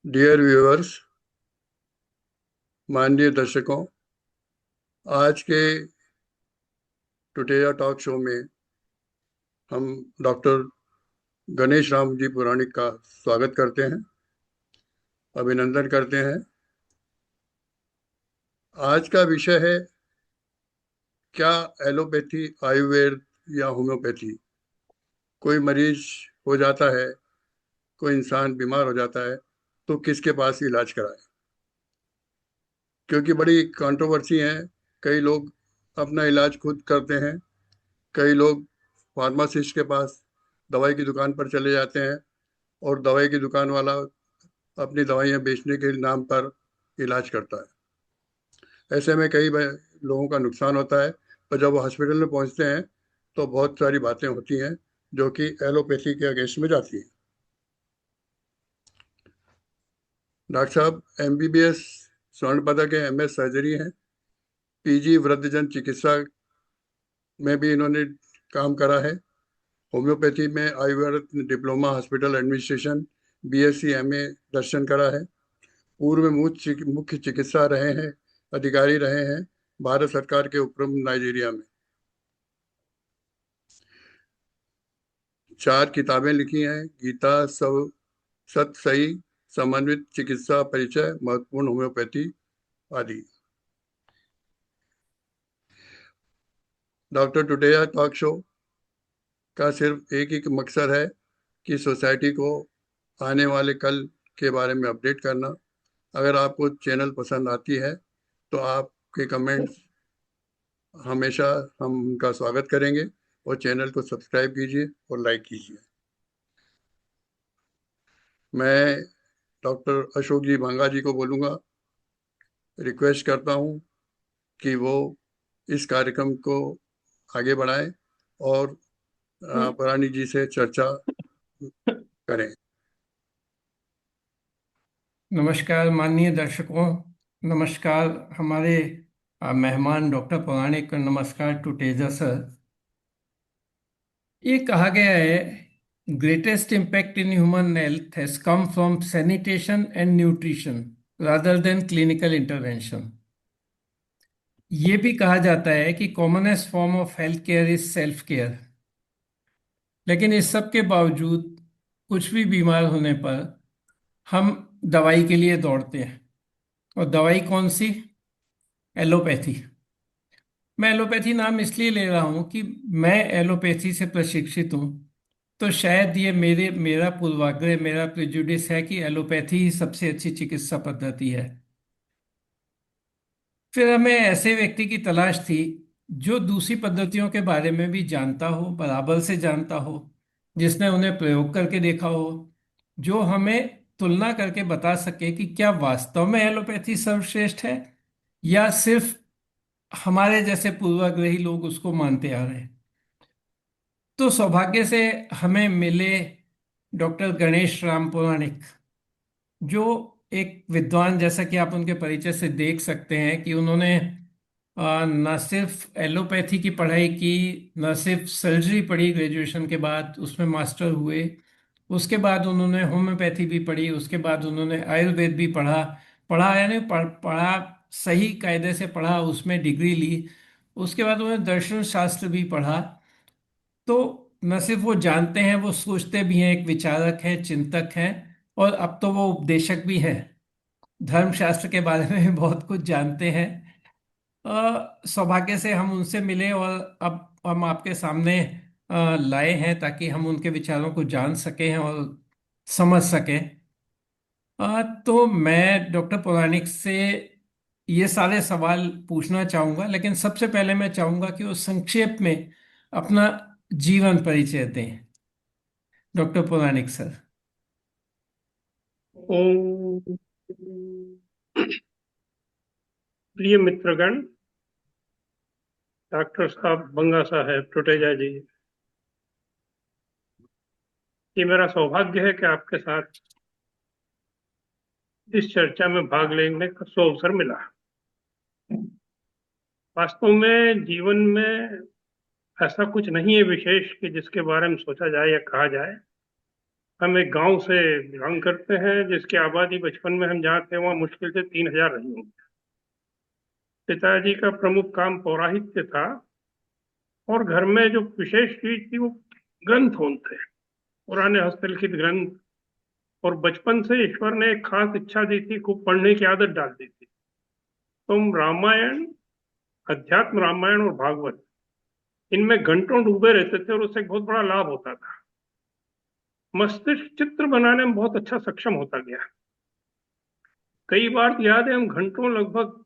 Dear viewers, माननीय दर्शकों, आज के टुटेजा टॉक शो में हम डॉक्टर गणेश राम जी पुराणिक का स्वागत करते हैं, अभिनंदन करते हैं। आज का विषय है, क्या एलोपैथी, आयुर्वेद या होम्योपैथी। कोई मरीज हो जाता है, कोई इंसान बीमार हो जाता है, तो किसके पास इलाज कराए? क्योंकि बड़ी कंट्रोवर्सी है। कई लोग अपना इलाज खुद करते हैं, कई लोग फार्मासिस्ट के पास दवाई की दुकान पर चले जाते हैं और दवाई की दुकान वाला अपनी दवाइयाँ बेचने के नाम पर इलाज करता है। ऐसे में लोगों का नुकसान होता है, पर जब वो हॉस्पिटल में पहुंचते हैं तो बहुत सारी बातें होती हैं जो कि एलोपैथी के अगेंस्ट में जाती हैं। डॉक्टर साहब एमबीबीएस स्वर्ण पदक है, एमएस सर्जरी है, पीजी वृद्धजन चिकित्सा में भी इन्होंने काम करा है। होम्योपैथी में Ayurveda diploma hospital administration, BSc MA दर्शन करा है। पूर्व में मुख्य चिकित्सा रहे हैं, अधिकारी रहे हैं भारत सरकार के उपक्रम नाइजीरिया में। 4 किताबें लिखी हैं, गीता, सब, सत सही, समन्वित चिकित्सा परिचय, महत्वपूर्ण होम्योपैथी आदि। डॉक्टर टुडेया टॉक शो का सिर्फ एक ही मकसद है कि सोसाइटी को आने वाले कल के बारे में अपडेट करना। अगर आपको चैनल पसंद आती है तो आपके कमेंट्स हमेशा हम उनका स्वागत करेंगे, और चैनल को सब्सक्राइब कीजिए और लाइक कीजिए। मैं डॉक्टर अशोक जी भांगा जी को बोलूँगा, रिक्वेस्ट करता हूँ कि वो इस कार्यक्रम को आगे बढ़ाएं और परानी जी से चर्चा करें। नमस्कार माननीय दर्शकों। नमस्कार हमारे मेहमान डॉक्टर पौराणिक। नमस्कार टू तेजा सर। ये कहा गया है, greatest impact in human health has come from sanitation and nutrition rather than clinical intervention. ये भी कहा जाता है कि commonest form of health care is self care. लेकिन इस सब के बावजूद कुछ भी बीमार होने पर हम दवाई के लिए दौड़ते हैं। और दवाई कौन सी? एलोपैथी। मैं एलोपैथी नाम इसलिए ले रहा हूं कि मैं एलोपैथी से प्रशिक्षित हूं। तो शायद ये मेरा पूर्वाग्रह, मेरा प्रेजुडिस है कि एलोपैथी ही सबसे अच्छी चिकित्सा पद्धति है। फिर हमें ऐसे व्यक्ति की तलाश थी जो दूसरी पद्धतियों के बारे में भी जानता हो, बराबर से जानता हो, जिसने उन्हें प्रयोग करके देखा हो, जो हमें तुलना करके बता सके कि क्या वास्तव में एलोपैथी सर्वश्रेष्ठ है या सिर्फ हमारे जैसे पूर्वाग्रही लोग उसको मानते आ रहे हैं। तो सौभाग्य से हमें मिले डॉक्टर गणेश राम पुराणिक, जो एक विद्वान, जैसा कि आप उनके परिचय से देख सकते हैं कि उन्होंने न सिर्फ एलोपैथी की पढ़ाई की, न सिर्फ सर्जरी पढ़ी, ग्रेजुएशन के बाद उसमें मास्टर हुए। उसके बाद उन्होंने होम्योपैथी भी पढ़ी, उसके बाद उन्होंने आयुर्वेद भी पढ़ा। पढ़ा यानी पढ़ा, सही कायदे से पढ़ा, उसमें डिग्री ली। उसके बाद उन्होंने दर्शन शास्त्र भी पढ़ा। तो न सिर्फ वो जानते हैं, वो सोचते भी हैं, एक विचारक हैं, चिंतक हैं, और अब तो वो उपदेशक भी हैं। धर्मशास्त्र के बारे में भी बहुत कुछ जानते हैं। सौभाग्य से हम उनसे मिले और अब हम आपके सामने लाए हैं ताकि हम उनके विचारों को जान सकें और समझ सकें। तो मैं डॉक्टर पौराणिक से ये सारे सवाल पूछना चाहूंगा, लेकिन सबसे पहले मैं चाहूंगा कि वो संक्षेप में अपना जीवन परिचय दें। डॉक्टर पौराणिक सर। ओम। प्रिय मित्रगण, डॉक्टर साहब, बंगा साहब, टुटेजा जी, ये मेरा सौभाग्य है कि आपके साथ इस चर्चा में भाग लेने का अवसर मिला। वास्तव में जीवन में ऐसा कुछ नहीं है विशेष कि जिसके बारे में सोचा जाए या कहा जाए। हम एक गांव से बिलोंग करते हैं जिसकी आबादी बचपन में हम जहाँ थे वहाँ मुश्किल से 3,000 रही होंगी। पिताजी का प्रमुख काम पौराहित्य था और घर में जो विशेष चीज थी वो ग्रंथ थे, पुराने हस्तलिखित ग्रंथ। और बचपन से ईश्वर ने एक खास इच्छा दी थी, खूब पढ़ने की आदत डाल दी थी। तो हम रामायण, अध्यात्म रामायण और भागवत, इनमें घंटों डूबे रहते थे और उससे एक बहुत बड़ा लाभ होता था। मस्तिष्क चित्र बनाने में बहुत अच्छा सक्षम होता गया। कई बार तो याद है हम घंटों, लगभग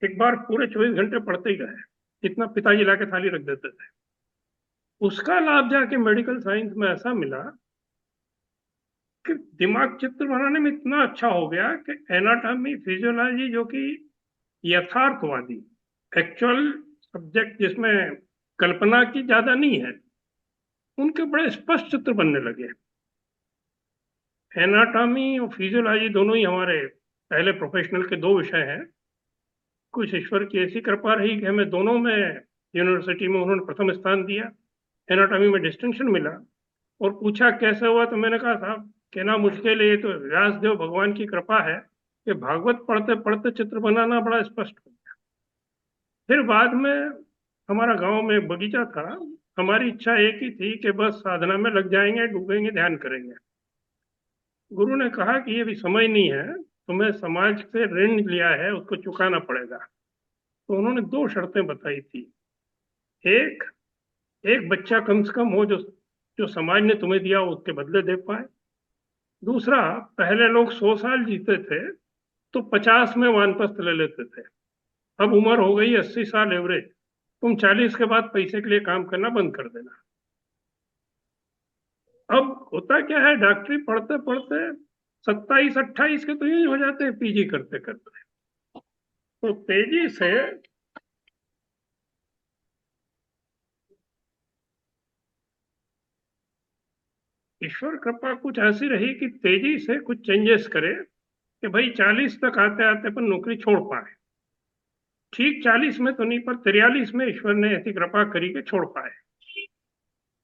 एक बार पूरे 24 घंटे पढ़ते ही रहे, इतना पिताजी लाके थाली रख देते थे। उसका लाभ जाके मेडिकल साइंस में ऐसा मिला कि दिमाग चित्र बनाने में इतना अच्छा हो गया कि एनाटॉमी, फिजियोलॉजी, जो कि यथार्थवादी, एक्चुअल सब्जेक्ट जिसमें कल्पना की ज्यादा नहीं है, उनके बड़े स्पष्ट चित्र बनने लगे। एनाटॉमी और फिजियोलॉजी दोनों ही हमारे पहले प्रोफेशनल के दो विषय हैं। कुछ ईश्वर की ऐसी कृपा रही कि हमें दोनों में यूनिवर्सिटी में उन्होंने प्रथम स्थान दिया। एनाटॉमी में डिस्टिंक्शन मिला। और पूछा कैसे हुआ, तो मैंने कहा साहब कहना मुश्किल है, ये तो व्यास देव भगवान की कृपा है कि भागवत पढ़ते पढ़ते चित्र बनाना बड़ा स्पष्ट हो गया। फिर बाद में हमारा गांव में एक बगीचा था। हमारी इच्छा एक ही थी कि बस साधना में लग जाएंगे, डूबेंगे, ध्यान करेंगे। गुरु ने कहा कि ये भी समय नहीं है, तुम्हें समाज से ऋण लिया है उसको चुकाना पड़ेगा। तो उन्होंने दो शर्तें बताई थी। एक, एक बच्चा कम से कम हो जो जो समाज ने तुम्हें दिया उसके बदले दे पाए। दूसरा, पहले लोग 100 साल जीते थे तो 50 में वानप्रस्थ ले लेते थे। अब उम्र हो गई 80 साल एवरेज, तुम 40 के बाद पैसे के लिए काम करना बंद कर देना। अब होता क्या है, डॉक्टरी पढ़ते पढ़ते 27 28 के तो यूं ही हो जाते हैं पीजी करते करते। तो तेजी से ईश्वर कृपा कुछ ऐसी रही कि तेजी से कुछ चेंजेस करे कि भाई 40 तक आते आते पर नौकरी छोड़ पाए। ठीक 40 में तो नहीं, पर 43 में ईश्वर ने ऐसी कृपा करी कि छोड़ पाए।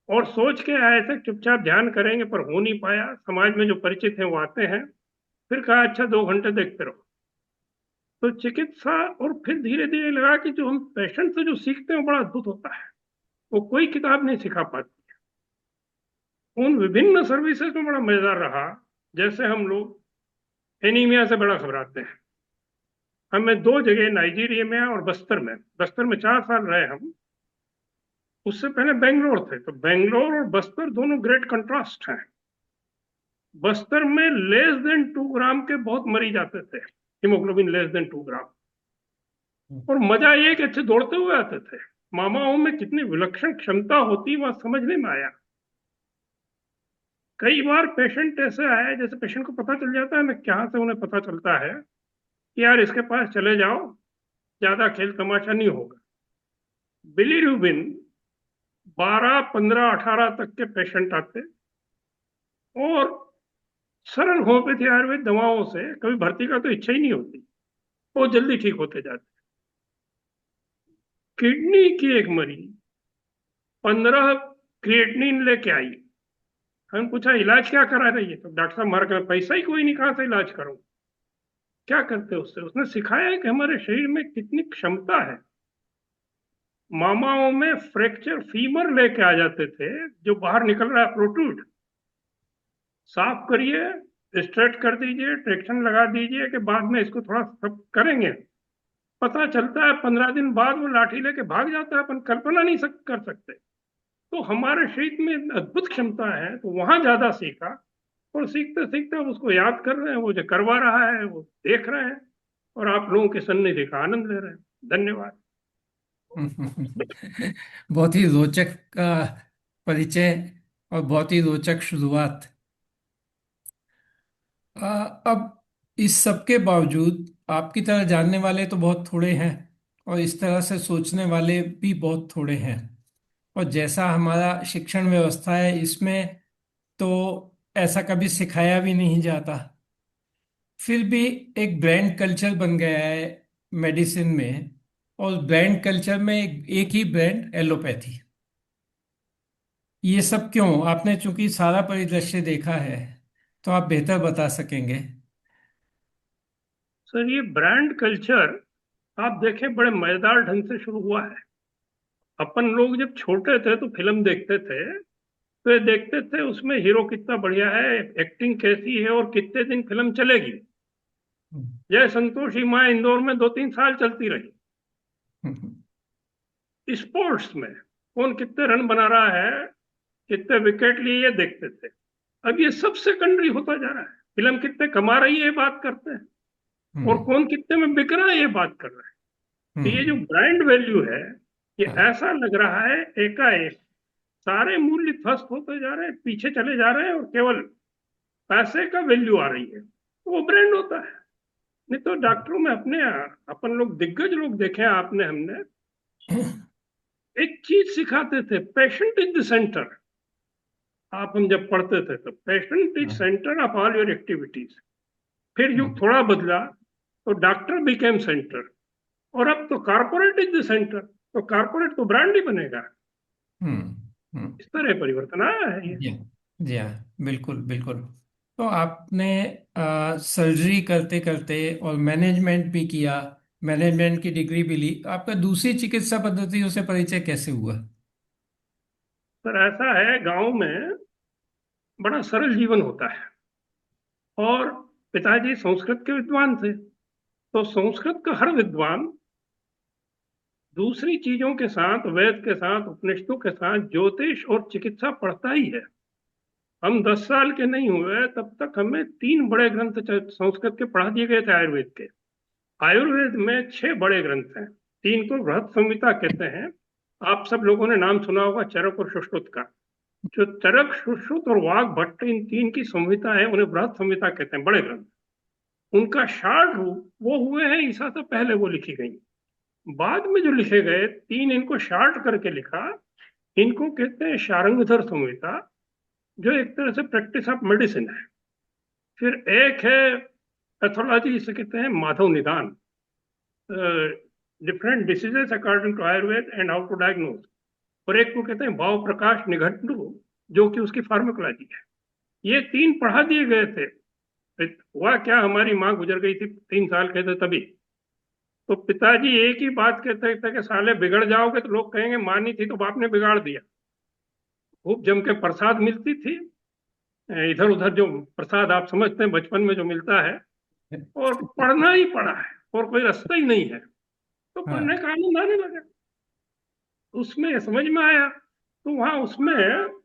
और सोच के आए थे चुपचाप ध्यान करेंगे, पर हो नहीं पाया। समाज में जो परिचित हैं वो आते हैं। फिर कहा अच्छा 2 घंटे देखते रहो। तो चिकित्सा, और फिर धीरे धीरे लगा कि जो हम पेशेंट से जो सीखते हैं वो बड़ा अद्भुत होता है, वो कोई किताब नहीं सिखा पाती। उन विभिन्न सर्विसेज में बड़ा मजेदार रहा। जैसे हम लोग एनीमिया से बड़ा घबराते हैं। हमें दो जगह, नाइजीरिया में और बस्तर में, बस्तर में 4 साल रहे हम। उससे पहले बेंगलोर थे। तो बेंगलोर और बस्तर दोनों ग्रेट कंट्रास्ट हैं। बस्तर में लेस देन 2 ग्राम के बहुत मरीज आते थे, हीमोग्लोबिन लेस देन 2 ग्राम। और मजा ये कि अच्छे दौड़ते हुए आते थे। मामाओं में कितनी विलक्षण क्षमता होती वह समझने में आया। कई बार पेशेंट ऐसे आए, जैसे पेशेंट को पता चल जाता है ना, क्या से उन्हें पता चलता है कि यार इसके पास चले जाओ, ज्यादा खेल तमाशा नहीं होगा। बिलीरुबिन 12 15 18 तक के पेशेंट आते, और सरल होम्योपैथी आयुर्वेद दवाओं से कभी भर्ती का तो इच्छा ही नहीं होती, वो जल्दी ठीक होते जाते। किडनी की एक मरीज 15 क्रिएटिनिन लेके आई। हमने पूछा इलाज क्या करा रही है, तो डॉक्टर साहब हमारे पास पैसा ही कोई नहीं, कहाँ से इलाज करूं। क्या करते उससे, उसने सिखाया है कि हमारे शरीर में कितनी क्षमता है। मामाओं में फ्रैक्चर फीमर लेके आ जाते थे, जो बाहर निकल रहा है प्रोट्रूड, साफ करिए, स्ट्रेट कर दीजिए, ट्रेक्शन लगा दीजिए कि बाद में इसको थोड़ा सब करेंगे। पता चलता है 15 दिन बाद वो लाठी लेके भाग जाता है, अपन कल्पना नहीं कर सकते। तो हमारे शरीर में अद्भुत क्षमता है, तो वहां ज्यादा सीखा। और सीखते सीखते अब उसको याद कर रहे हैं, वो जो करवा रहा है वो देख रहे हैं, और आप लोगों के सन्निधि का आनंद ले रहे हैं। धन्यवाद। बहुत ही रोचक परिचय और बहुत ही रोचक शुरुआत। अब इस सब के बावजूद आपकी तरह जानने वाले तो बहुत थोड़े हैं, और इस तरह से सोचने वाले भी बहुत थोड़े हैं। और जैसा हमारा शिक्षण व्यवस्था है, इसमें तो ऐसा कभी सिखाया भी नहीं जाता। फिर भी एक ब्रांड कल्चर बन गया है मेडिसिन में, और ब्रांड कल्चर में एक ही ब्रांड, एलोपैथी। ये सब क्यों? आपने चूंकि सारा परिदृश्य देखा है, तो आप बेहतर बता सकेंगे। सर, ये ब्रांड कल्चर आप देखें बड़े मजेदार ढंग से शुरू हुआ है। अपन लोग जब छोटे थे तो फिल्म देखते थे, तो ये देखते थे उसमें हीरो कितना बढ़िया है, एक्टिंग कैसी है और कितने दिन फिल्म चलेगी। हम्म, जय संतोषी माँ इंदौर में 2-3 साल चलती रही। हम्म, स्पोर्ट्स में कौन कितने रन बना रहा है, कितने विकेट लिए, ये देखते थे। अब ये सब सेकेंडरी होता जा रहा है। फिल्म कितने कमा रही है ये बात करते हैं, और हम्म, कौन कितने में बिक रहा है ये बात कर रहा है। तो ये जो हम्म, ब्रांड वैल्यू है, ये हाँ, ऐसा लग रहा है एकाएक सारे मूल्य ध्वस्त होते जा रहे हैं, पीछे चले जा रहे हैं, और केवल पैसे का वैल्यू आ रही है, तो वो ब्रांड होता है। नहीं तो डॉक्टरों में अपने अपन लोग दिग्गज लोग देखे हैं, आपने हमने एक चीज सिखाते थे, पेशेंट इज द सेंटर। आप हम जब पढ़ते थे तो पेशेंट इज हाँ, centre of all your activities. फिर युग हम्म, थोड़ा बदला, तो डॉक्टर बिकेम सेंटर, और अब तो कारपोरेट इज द सेंटर, तो कारपोरेट तो ब्रांड ही बनेगा। हम्म, हम्म। इस तरह परिवर्तन आया है ये। जी हाँ, जी हाँ, बिल्कुल बिल्कुल। तो आपने सर्जरी करते करते और मैनेजमेंट भी किया, मैनेजमेंट की डिग्री भी ली, आपका दूसरी चिकित्सा पद्धतियों से परिचय कैसे हुआ? सर, ऐसा है, गांव में बड़ा सरल जीवन होता है, और पिताजी संस्कृत के विद्वान थे, तो संस्कृत का हर विद्वान दूसरी चीजों के साथ, वेद के साथ, उपनिषदों के साथ ज्योतिष और चिकित्सा पढ़ता ही है। हम 10 साल के नहीं हुए तब तक हमें 3 बड़े ग्रंथ संस्कृत के पढ़ा दिए गए थे, आयुर्वेद के। आयुर्वेद में 6 बड़े ग्रंथ हैं। 3 को बृहत संहिता कहते हैं। आप सब लोगों ने नाम सुना होगा चरक और सुश्रुत का। जो चरक, सुश्रुत और वाग भट्ट, इन 3 की संहिता है, उन्हें बृहत संहिता कहते हैं, बड़े ग्रंथ। उनका शार्ट रूप वो हुए हैं, ईसा से पहले वो लिखी गई। बाद में जो लिखे गए 3, इनको शार्ट करके लिखा, इनको कहते हैं शारंगधर संहिता, जो एक तरह से प्रैक्टिस ऑफ मेडिसिन है। फिर एक है पैथोलॉजी, जिसे कहते हैं Madhav Nidan, different diseases according to Ayurveda and how to diagnose. और एक को कहते हैं भाव प्रकाश निघंटु, जो कि उसकी फार्माकोलॉजी है। ये 3 पढ़ा दिए गए थे। हुआ क्या, हमारी माँ गुजर गई थी, 3 साल के थे तभी। तो पिताजी एक ही बात कहते थे कि साले बिगड़ जाओगे तो लोग कहेंगे माँ नहीं थी तो बाप ने बिगाड़ दिया। खूब जम के प्रसाद मिलती थी, इधर उधर जो प्रसाद आप समझते हैं बचपन में जो मिलता है, और पढ़ना ही पढ़ा है, और कोई रास्ता ही नहीं है, तो पढ़ने हाँ, का आनंद आने लगा। उसमें समझ में आया, तो वहां उसमें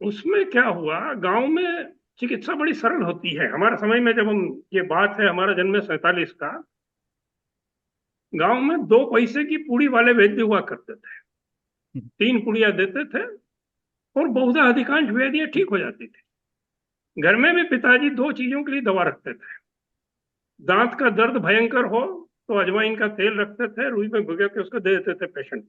उसमें क्या हुआ, गांव में चिकित्सा बड़ी सरल होती है। हमारे समय में जब हम, ये बात है, हमारा जन्म है 47 का, गांव में 2 पैसे की पूड़ी वाले वैद्य हुआ करते थे। 3 पुड़िया देते थे, और बहुधा अधिकांश वेदियां ठीक हो जाती थी। घर में भी पिताजी 2 चीजों के लिए दवा रखते थे। दांत का दर्द भयंकर हो तो अजवाइन का तेल रखते थे, रुई में भिगो के उसको दे देते थे पेशेंट।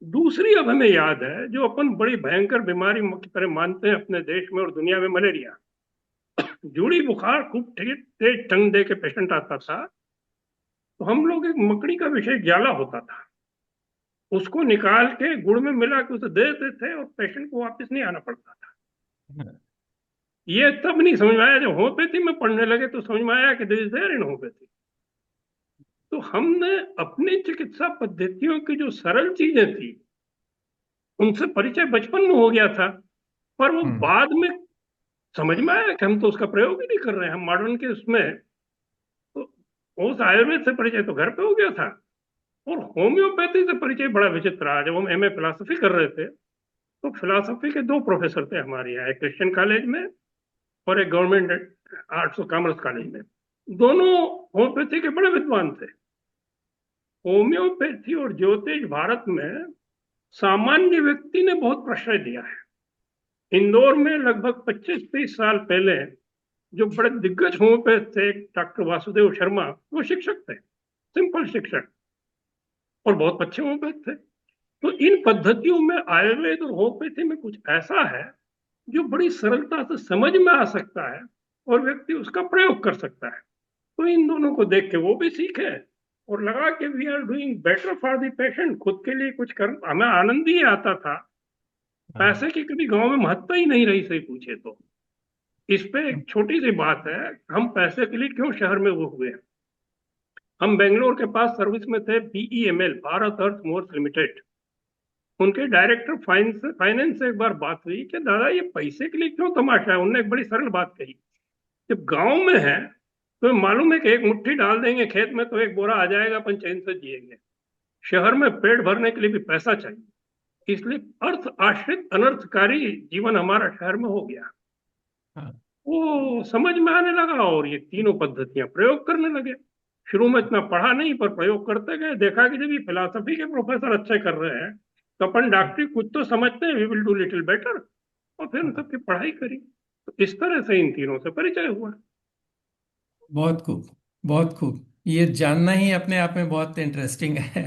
दूसरी अब हमें याद है, जो अपन बड़ी भयंकर बीमारी की तरह मानते हैं अपने देश में और दुनिया में, मलेरिया। जूड़ी बुखार खूब तेज टंग दे के पेशेंट आता था, तो हम लोग एक मकड़ी का विषय ज्वाला होता था, उसको निकाल के गुड़ में मिला के उसे दे देते थे, और पेशेंट को वापस नहीं आना पड़ता था। ये तब नहीं समझ में आया, जब होम्योपैथी में पढ़ने लगे तो समझ में आया कि this is there in homeopathy. तो हमने अपनी चिकित्सा पद्धतियों की जो सरल चीजें थी, उनसे परिचय बचपन में हो गया था, पर वो हम्म, बाद में समझ में आया कि हम तो उसका प्रयोग ही नहीं कर रहे हैं, हम मॉडर्न के उसमें। तो उस आयुर्वेद से परिचय तो घर पे हो गया था, और होम्योपैथी से परिचय बड़ा विचित्र रहा। जब हम एमए फिलोसफी कर रहे थे, तो फिलोसफी के 2 प्रोफेसर थे हमारे यहाँ, एक क्रिश्चियन कॉलेज में और एक गवर्नमेंट आर्ट्स और कॉमर्स कॉलेज में। दोनों होम्योपैथी के बड़े विद्वान थे। होम्योपैथी और ज्योतिष भारत में सामान्य व्यक्ति ने बहुत प्रश्रय दिया है। इंदौर में लगभग 25-30 साल पहले जो बड़े दिग्गज होम्योपैथ थे, डॉक्टर वासुदेव शर्मा, वो शिक्षक थे, सिंपल शिक्षक, और बहुत अच्छे होम्योपैथ थे। तो इन पद्धतियों में आयुर्वेद और होम्योपैथी में कुछ ऐसा है जो बड़ी सरलता से समझ में आ सकता है, और व्यक्ति उसका प्रयोग कर सकता है। तो इन दोनों को देख के वो भी सीखे और लगा कि we are doing better for the patient. खुद के लिए कुछ कर, हमें आनंद ही आता था। हाँ। पैसे की कभी गांव में महत्ता ही नहीं रही, सही पूछे तो। इस पे एक छोटी सी बात है, हम पैसे के लिए क्यों शहर में वो हुए। हम बेंगलोर के पास सर्विस में थे, BEML, भारत अर्थ मोर्स लिमिटेड। उनके डायरेक्टर फाइनेंस फाइनेंस से एक बार बात हुई कि दादा ये पैसे के लिए क्यों तमाशा है। उन्होंने एक बड़ी सरल बात कही, जब गांव में है तो मालूम है कि एक मुट्ठी डाल देंगे खेत में तो एक बोरा आ जाएगा, अपन चैन से जिएंगे। शहर में पेट भरने के लिए भी पैसा चाहिए, इसलिए अर्थ आश्रित अनर्थकारी जीवन हमारा शहर में हो गया। हाँ। वो समझ में आने लगा और ये तीनों पद्धतियां प्रयोग करने लगे। शुरू में इतना पढ़ा नहीं, पर प्रयोग करते गए। देखा कि जब ये फिलॉसफी के प्रोफेसर अच्छे कर रहे हैं तो अपन डॉक्टरी कुछ तो समझते हैं, we will do little better. और फिर उन हाँ। सबकी पढ़ाई करी, तो इस तरह से इन तीनों से परिचय हुआ। बहुत खूब, बहुत खूब। ये जानना ही अपने आप में बहुत इंटरेस्टिंग है।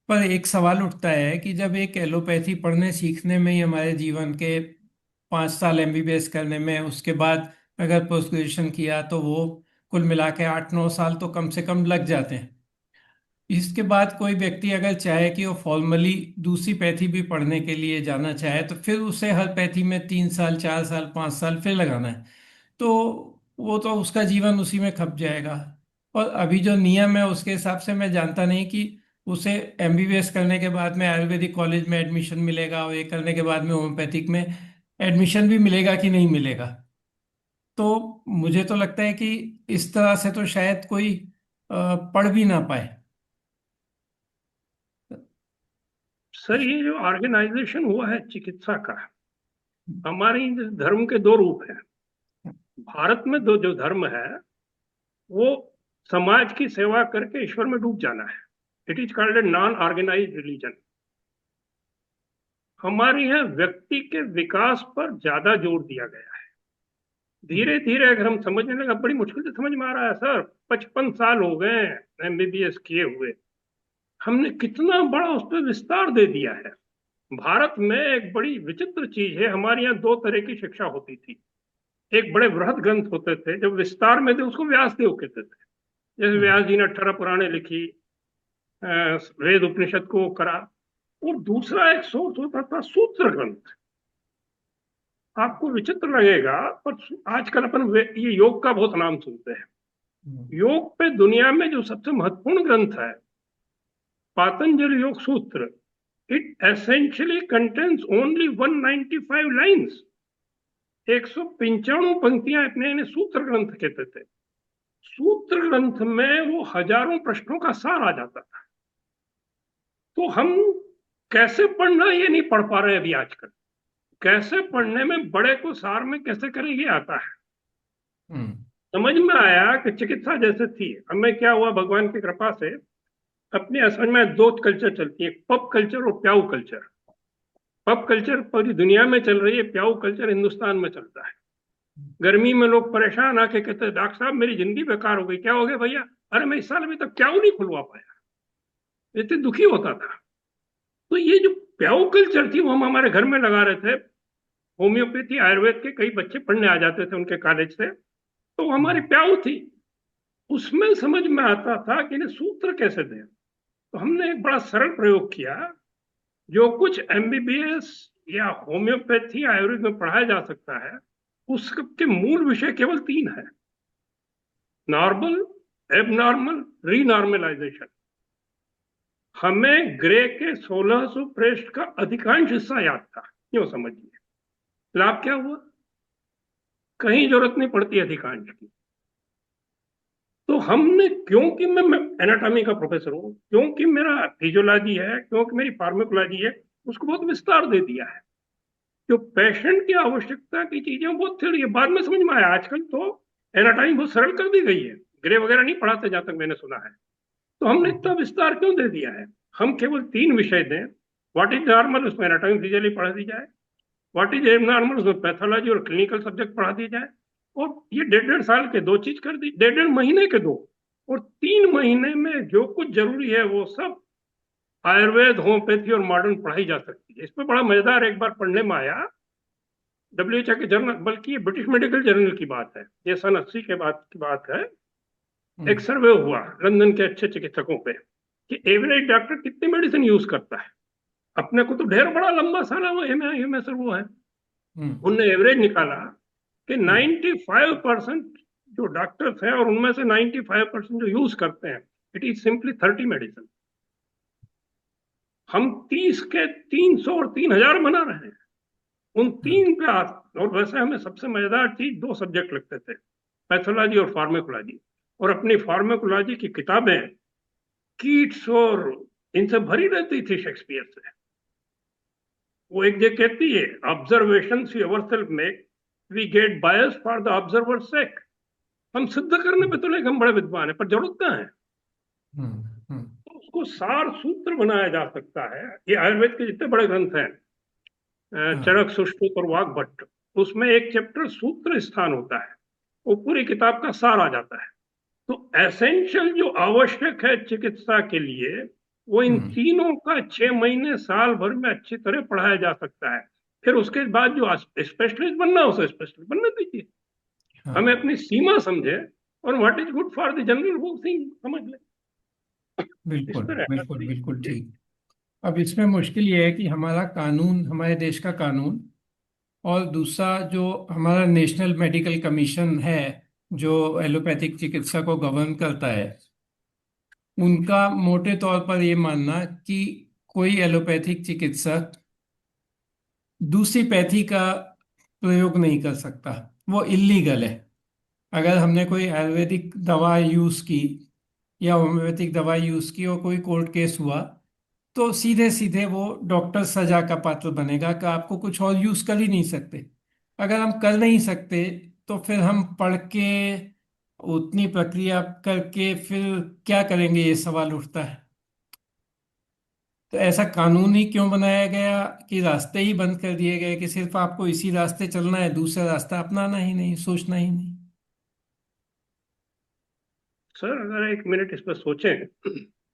पर एक सवाल उठता है कि जब एक एलोपैथी पढ़ने सीखने में ही हमारे जीवन के 5 साल MBBS करने में, उसके बाद अगर पोस्ट ग्रेजुएशन किया तो वो कुल मिला के 8-9 साल तो कम से कम लग जाते हैं। इसके बाद कोई व्यक्ति अगर चाहे कि वो फॉर्मली दूसरी पैथी भी पढ़ने के लिए जाना चाहे तो फिर उसे हर पैथी में 3 साल, 4 साल, 5 साल फिर लगाना है। तो वो तो उसका जीवन उसी में खप जाएगा। और अभी जो नियम है उसके हिसाब से मैं जानता नहीं कि उसे MBBS करने के बाद में आयुर्वेदिक कॉलेज में एडमिशन मिलेगा और ये करने के बाद में होम्योपैथिक में एडमिशन भी मिलेगा कि नहीं मिलेगा। तो मुझे तो लगता है कि इस तरह से तो शायद कोई पढ़ भी ना पाए। सर, ये जो ऑर्गेनाइजेशन हुआ है चिकित्सा का, हमारे इस धर्म के दो रूप हैं। भारत में दो जो धर्म है, वो समाज की सेवा करके ईश्वर में डूब जाना है। It is called a non organise religion. हमारे यहाँ व्यक्ति के विकास पर ज्यादा जोर दिया गया है। धीरे धीरे अगर हम समझने लगे, बड़ी मुश्किल से समझ में आ रहा है सर, 55 साल हो गए MBBS किए हुए, हमने कितना बड़ा उस पर विस्तार दे दिया है। भारत में एक बड़ी विचित्र चीज है, हमारे यहाँ दो तरह की शिक्षा होती थी। एक बड़े बृहद ग्रंथ होते थे, जब विस्तार में थे उसको व्यास देव कहते थे। जैसे व्यास जी ने 18 पुराणे लिखी, वेद उपनिषद को करा। और दूसरा एक सोर्स होता था सूत्र ग्रंथ। आपको विचित्र लगेगा, पर आजकल अपन ये योग का बहुत नाम सुनते हैं। योग पे दुनिया में जो सबसे महत्वपूर्ण ग्रंथ है, पातंजलि योग सूत्र, it essentially contains only 195 lines. 195 पंक्तियां अपने इन्हें सूत्र ग्रंथ कहते थे। सूत्र ग्रंथ में वो हजारों प्रश्नों का सार आ जाता था। तो हम कैसे पढ़ना ये नहीं पढ़ पा रहे अभी आजकल। कैसे पढ़ने में बड़े को सार में कैसे करें ये आता है। हम्म। समझ में आया कि चिकित्सा जैसे थी। हमें क्या हुआ, भगवान की कृपा से अपनी असम में दो कल्चर चलती है, पब कल्चर और प्याऊ कल्चर। पब कल्चर पूरी दुनिया में चल रही है, प्याऊ कल्चर हिंदुस्तान में चलता है। गर्मी में लोग परेशान आके कहते हैं डॉक्टर साहब मेरी जिंदगी बेकार हो गई। क्या हो गया भैया? अरे मैं इस साल अभी तक प्याऊ नहीं खुलवा पाया। इतनी दुखी होता था। तो ये जो प्याऊ कल्चर थी वो हम हमारे घर में लगा रहे थे। होम्योपैथी आयुर्वेद के कई बच्चे पढ़ने आ जाते थे उनके कॉलेज से, तो वो हमारी प्याऊ थी। उसमें समझ में आता था कि इन्हें सूत्र कैसे दें। तो हमने एक बड़ा सरल प्रयोग किया। जो कुछ MBBS या होम्योपैथी आयुर्वेद में पढ़ाया जा सकता है, उसके मूल विषय केवल तीन है: नॉर्मल, एबनॉर्मल, रीनॉर्मलाइजेशन। हमें ग्रे के 1600 पृष्ठ का अधिकांश हिस्सा याद था, क्यों समझिए। लाभ क्या हुआ? कहीं जरूरत नहीं पड़ती अधिकांश की। तो हमने, क्योंकि मैं एनाटॉमी का प्रोफेसर हूं, क्योंकि मेरा फिजियोलॉजी है, क्योंकि मेरी फार्माकोलॉजी है, उसको बहुत विस्तार दे दिया है। जो पेशेंट की आवश्यकता की चीजें बहुत थी, बाद में समझ में आया। आजकल तो एनाटॉमी बहुत सरल कर दी गई है, ग्रे वगैरह नहीं पढ़ाते जहां तक मैंने सुना है। तो हमने इतना विस्तार क्यों दे दिया है? हम केवल तीन विषय दें। व्हाट इज नॉर्मल, उसमें एनाटॉमी फिजियोलॉजी पढ़ा दी जाए। व्हाट इज एबनॉर्मल, उसमें पैथोलॉजी और क्लिनिकल सब्जेक्ट पढ़ा दिए जाए। और ये 1.5 साल के दो चीज कर दी, 1.5 महीने के दो। और 3 महीने में जो कुछ जरूरी है वो सब आयुर्वेद, होम्योपैथी और मॉडर्न पढ़ाई जा सकती है। इसमें बड़ा मजेदार एक बार पढ़ने में आया WHO के जर्नल, बल्कि ये ब्रिटिश मेडिकल जर्नल की बात है, ये सन 80 के बाद की बात है। एक सर्वे हुआ लंदन के अच्छे चिकित्सकों पे कि एवरेज डॉक्टर कितनी मेडिसिन यूज करता है। अपने को तो ढेर बड़ा लंबा सारा वो एम एस वो है। उनने एवरेज निकाला कि 95% जो डॉक्टर्स हैं, और उनमें से 95% जो यूज करते हैं, इट इज सिंपली 30 मेडिसिन। हम 30 के 300 और 3000 बना रहे हैं उन तीन पे और वैसे हमें सबसे मजेदार चीज 2 सब्जेक्ट लगते थे, पैथोलॉजी और फार्माकोलॉजी। और अपनी फार्माकोलॉजी की किताबें कीट्स और इनसे भरी रहती थी, शेक्सपियर से। वो एक जगह कहती है, observation we ourselves make, we get bias for the observer sake. हम सिद्ध करने पे तो नहीं हम बड़े विद्वान हैं, पर जरूरत क्या है। तो उसको सार सूत्र बनाया जा सकता है। ये आयुर्वेद के जितने बड़े ग्रंथ हैं, चरक, सुश्रुत और वाग्भट, उसमें एक चैप्टर सूत्र स्थान होता है, वो पूरी किताब का सार आ जाता है। तो एसेंशियल जो आवश्यक है चिकित्सा के लिए, वो इन तीनों का 6 महीने साल भर में अच्छी तरह पढ़ाया जा सकता है। फिर उसके बाद जो स्पेशलिस्ट बनना उसे स्पेशलिस्ट बनने दीजिए। हमें अपनी सीमा समझे और what is good for the general वो थिंग समझ ले। इस बिल्कुल तरह है। बिल्कुल बिल्कुल ठीक। अब इसमें मुश्किल ये है कि हमारा कानून, हमारे देश का कानून, और दूसरा जो हमारा नेशनल मेडिकल कमीशन है जो एलोपैथिक चिकित्सा को गवर्न करता है, उनका मोटे तौर पर ये मानना कि कोई एलोपैथिक चिकित्सक दूसरी पैथी का प्रयोग नहीं कर सकता, वो इलीगल है। अगर हमने कोई आयुर्वेदिक दवा यूज की या होम्योपैथिक दवा यूज की और कोई कोर्ट केस हुआ, तो सीधे सीधे वो डॉक्टर सजा का पात्र बनेगा कि आपको कुछ और यूज कर ही नहीं सकते। अगर हम कर नहीं सकते तो फिर हम पढ़ के उतनी प्रक्रिया करके फिर क्या करेंगे, ये सवाल उठता है। तो ऐसा कानून ही क्यों बनाया गया कि रास्ते ही बंद कर दिए गए कि सिर्फ आपको इसी रास्ते चलना है, दूसरा रास्ता अपनाना ही नहीं, सोचना ही नहीं। सर अगर 1 मिनट इस पर सोचें,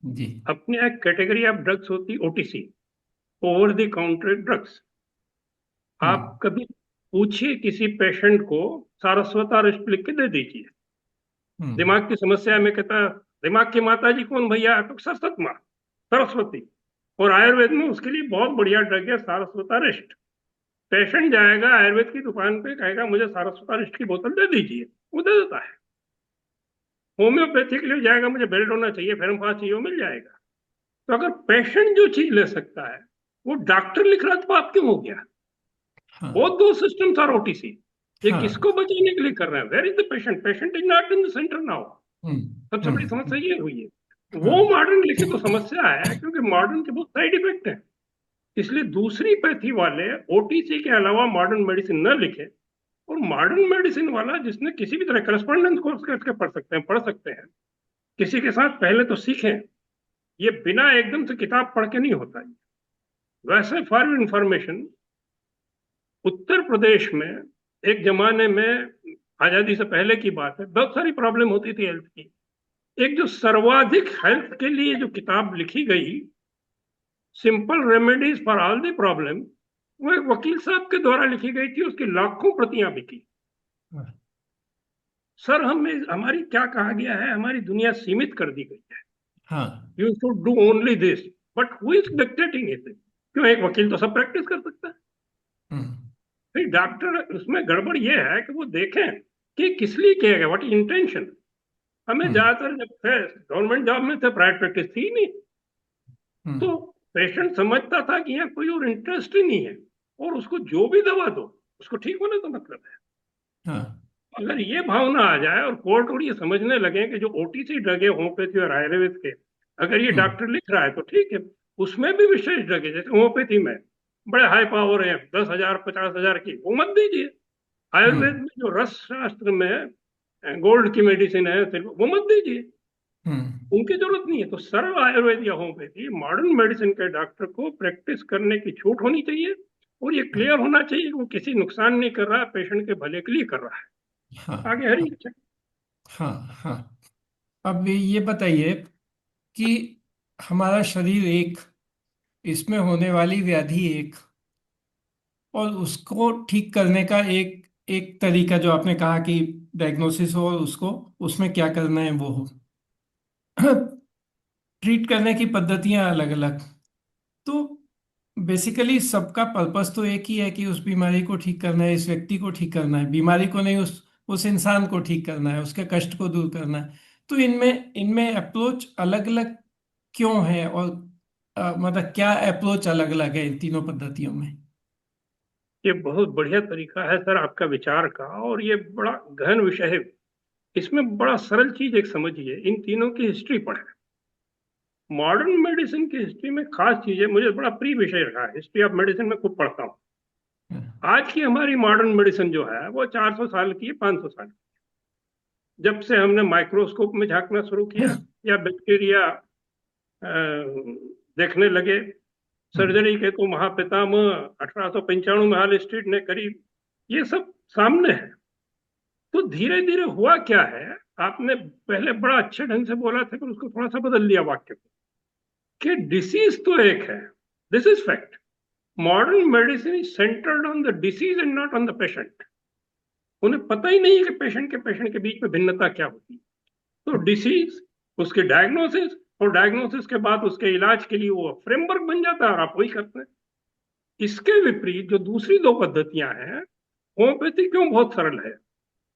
जी। अपने एक कैटेगरी ऑफ ड्रग्स होती, OTC, over the counter drugs. हम्म। आप कभी पूछिए किसी पेशेंट को, सारस्वता रिस्ट लिख के दे दीजिए। हम्म। दिमाग की समस्या में कहता, दिमाग की माता जी कौन भैया, तो सरस्वत माँ, सरस्वती। और आयुर्वेद में उसके लिए बहुत बढ़िया ड्रग है सारस्वता रिस्ट। पेशेंट जाएगा आयुर्वेद की दुकान पे, कहेगा मुझे सारस्वता रिस्ट की बोतल दे दीजिए, वो दे देता है। होम्योपैथी के लिए जाएगा, मुझे बेल्डोना चाहिए, फेरमफास चाहिए, वो मिल जाएगा। तो अगर पेशेंट जो चीज ले सकता है वो डॉक्टर लिख रहा, तो पाप क्यों हो गया। हाँ। बोथ दो सिस्टम्स आर ओटीसी। ये हाँ। किसको बचाने के लिए कर रहे हैं, where is the patient, patient is not in the centre now. सबसे बड़ी समस्या ये हुई है। वो हाँ। मॉडर्न लिखे तो समस्या है, क्योंकि मॉडर्न के बहुत साइड इफेक्ट हैं। इसलिए दूसरी पैथी वाले ओटीसी के अलावा मॉडर्न मेडिसिन न लिखे, और मॉडर्न मेडिसिन वाला जिसने किसी भी तरह करस्पॉन्डेंस कोर्स करके पढ़ सकते हैं, किसी के साथ पहले तो सीखें। ये बिना एकदम से किताब पढ़ के नहीं होता है। वैसे फॉर इंफॉर्मेशन, उत्तर प्रदेश में एक जमाने में, आजादी से पहले की बात है, बहुत सारी प्रॉब्लम होती थी हेल्थ की। एक जो सर्वाधिक हेल्थ के लिए जो किताब लिखी गई, simple remedies for all the problem, वो एक वकील साहब के द्वारा लिखी गई थी, उसकी लाखों प्रतियां बिकी। सर हमें, हमारी क्या कहा गया है, हमारी दुनिया सीमित कर दी गई है। हाँ। You should do only this, but who is dictating it. क्यों, एक वकील तो सब प्रैक्टिस कर सकता है। हम्म। फिर डॉक्टर, उसमें गड़बड़ ये है कि वो देखें कि किस लिए किया गया, व्हाट इंटेंशन। हमें हम्म। ज्यादातर जब थे गवर्नमेंट जॉब में थे, प्राइवेट प्रैक्टिस थी ही नहीं। हम्म। तो पेशेंट समझता था कि यहाँ कोई और इंटरेस्ट ही नहीं है, और उसको जो भी दवा दो उसको ठीक होने का मतलब है। हाँ। अगर ये भावना आ जाए और कोर्ट और ये समझने लगे कि जो ओटीसी ड्रग है होम्योपैथी और आयुर्वेद के, अगर ये हम्म। डॉक्टर लिख रहा है तो ठीक है, उसमें भी विशेष ड्रग है, जैसे होम्योपैथी में बड़े हाई पावर है, 10,000 50,000 की, वो मत दीजिए। आयुर्वेद हम्म। में जो रस शास्त्र में गोल्ड की मेडिसिन है, वो मत दीजिए, हम्म। उनकी जरूरत नहीं है। तो सर्व आयुर्वेद या होम्योपैथी, मॉडर्न मेडिसिन के डॉक्टर को प्रैक्टिस करने की छूट होनी चाहिए, और ये क्लियर होना चाहिए कि वो किसी नुकसान नहीं कर रहा, पेशेंट के भले के लिए कर रहा हाँ। है। आगे हरी इच्छा। हाँ। हाँ। अब ये बताइए कि हमारा शरीर एक, इसमें होने वाली व्याधि एक, और उसको ठीक करने का एक एक तरीका जो आपने कहा कि डायग्नोसिस हो और उसको उसमें क्या करना है वो हो। ट्रीट करने की पद्धतियां अलग अलग। तो बेसिकली सबका पर्पस तो एक ही है कि उस बीमारी को ठीक करना है, इस व्यक्ति को ठीक करना है, बीमारी को नहीं, उस इंसान को ठीक करना है, उसके कष्ट को दूर करना है। तो इनमें इनमें अप्रोच अलग अलग क्यों है, और मतलब क्या अप्रोच अलग अलग है इन तीनों पद्धतियों में? ये बहुत बढ़िया तरीका है सर आपका विचार का, और ये बड़ा गहन विषय है। इसमें बड़ा सरल चीज एक समझिए, इन तीनों की हिस्ट्री पढ़ें। मॉडर्न मेडिसिन की हिस्ट्री में खास चीजें मुझे बड़ा प्रिय विषय रहा है, हिस्ट्री ऑफ मेडिसिन में खूब पढ़ता हूँ। आज की हमारी मॉडर्न मेडिसिन जो है वो 400 साल की है, 500 साल की। जब से हमने माइक्रोस्कोप में झांकना शुरू किया या बैक्टीरिया देखने लगे, सर्जरी के तो महापितामह 1895 में हॉल स्ट्रीट ने करी, ये सब सामने है। तो धीरे धीरे हुआ क्या है, आपने पहले बड़ा अच्छे ढंग से बोला था, पर उसको थोड़ा सा बदल दिया वाक्य को, कि डिसीज तो एक है, this is fact. Modern medicine is centred on the disease and not on the patient. उन्हें पता ही नहीं है कि पेशेंट के बीच में भिन्नता क्या होती है। तो डिसीज, उसके डायग्नोसिस, और डायग्नोसिस के बाद उसके इलाज के लिए वो फ्रेमवर्क बन जाता है और आप वही करते हैं। इसके विपरीत जो दूसरी दो पद्धतियां हैं, होम्योपैथी क्यों बहुत सरल है,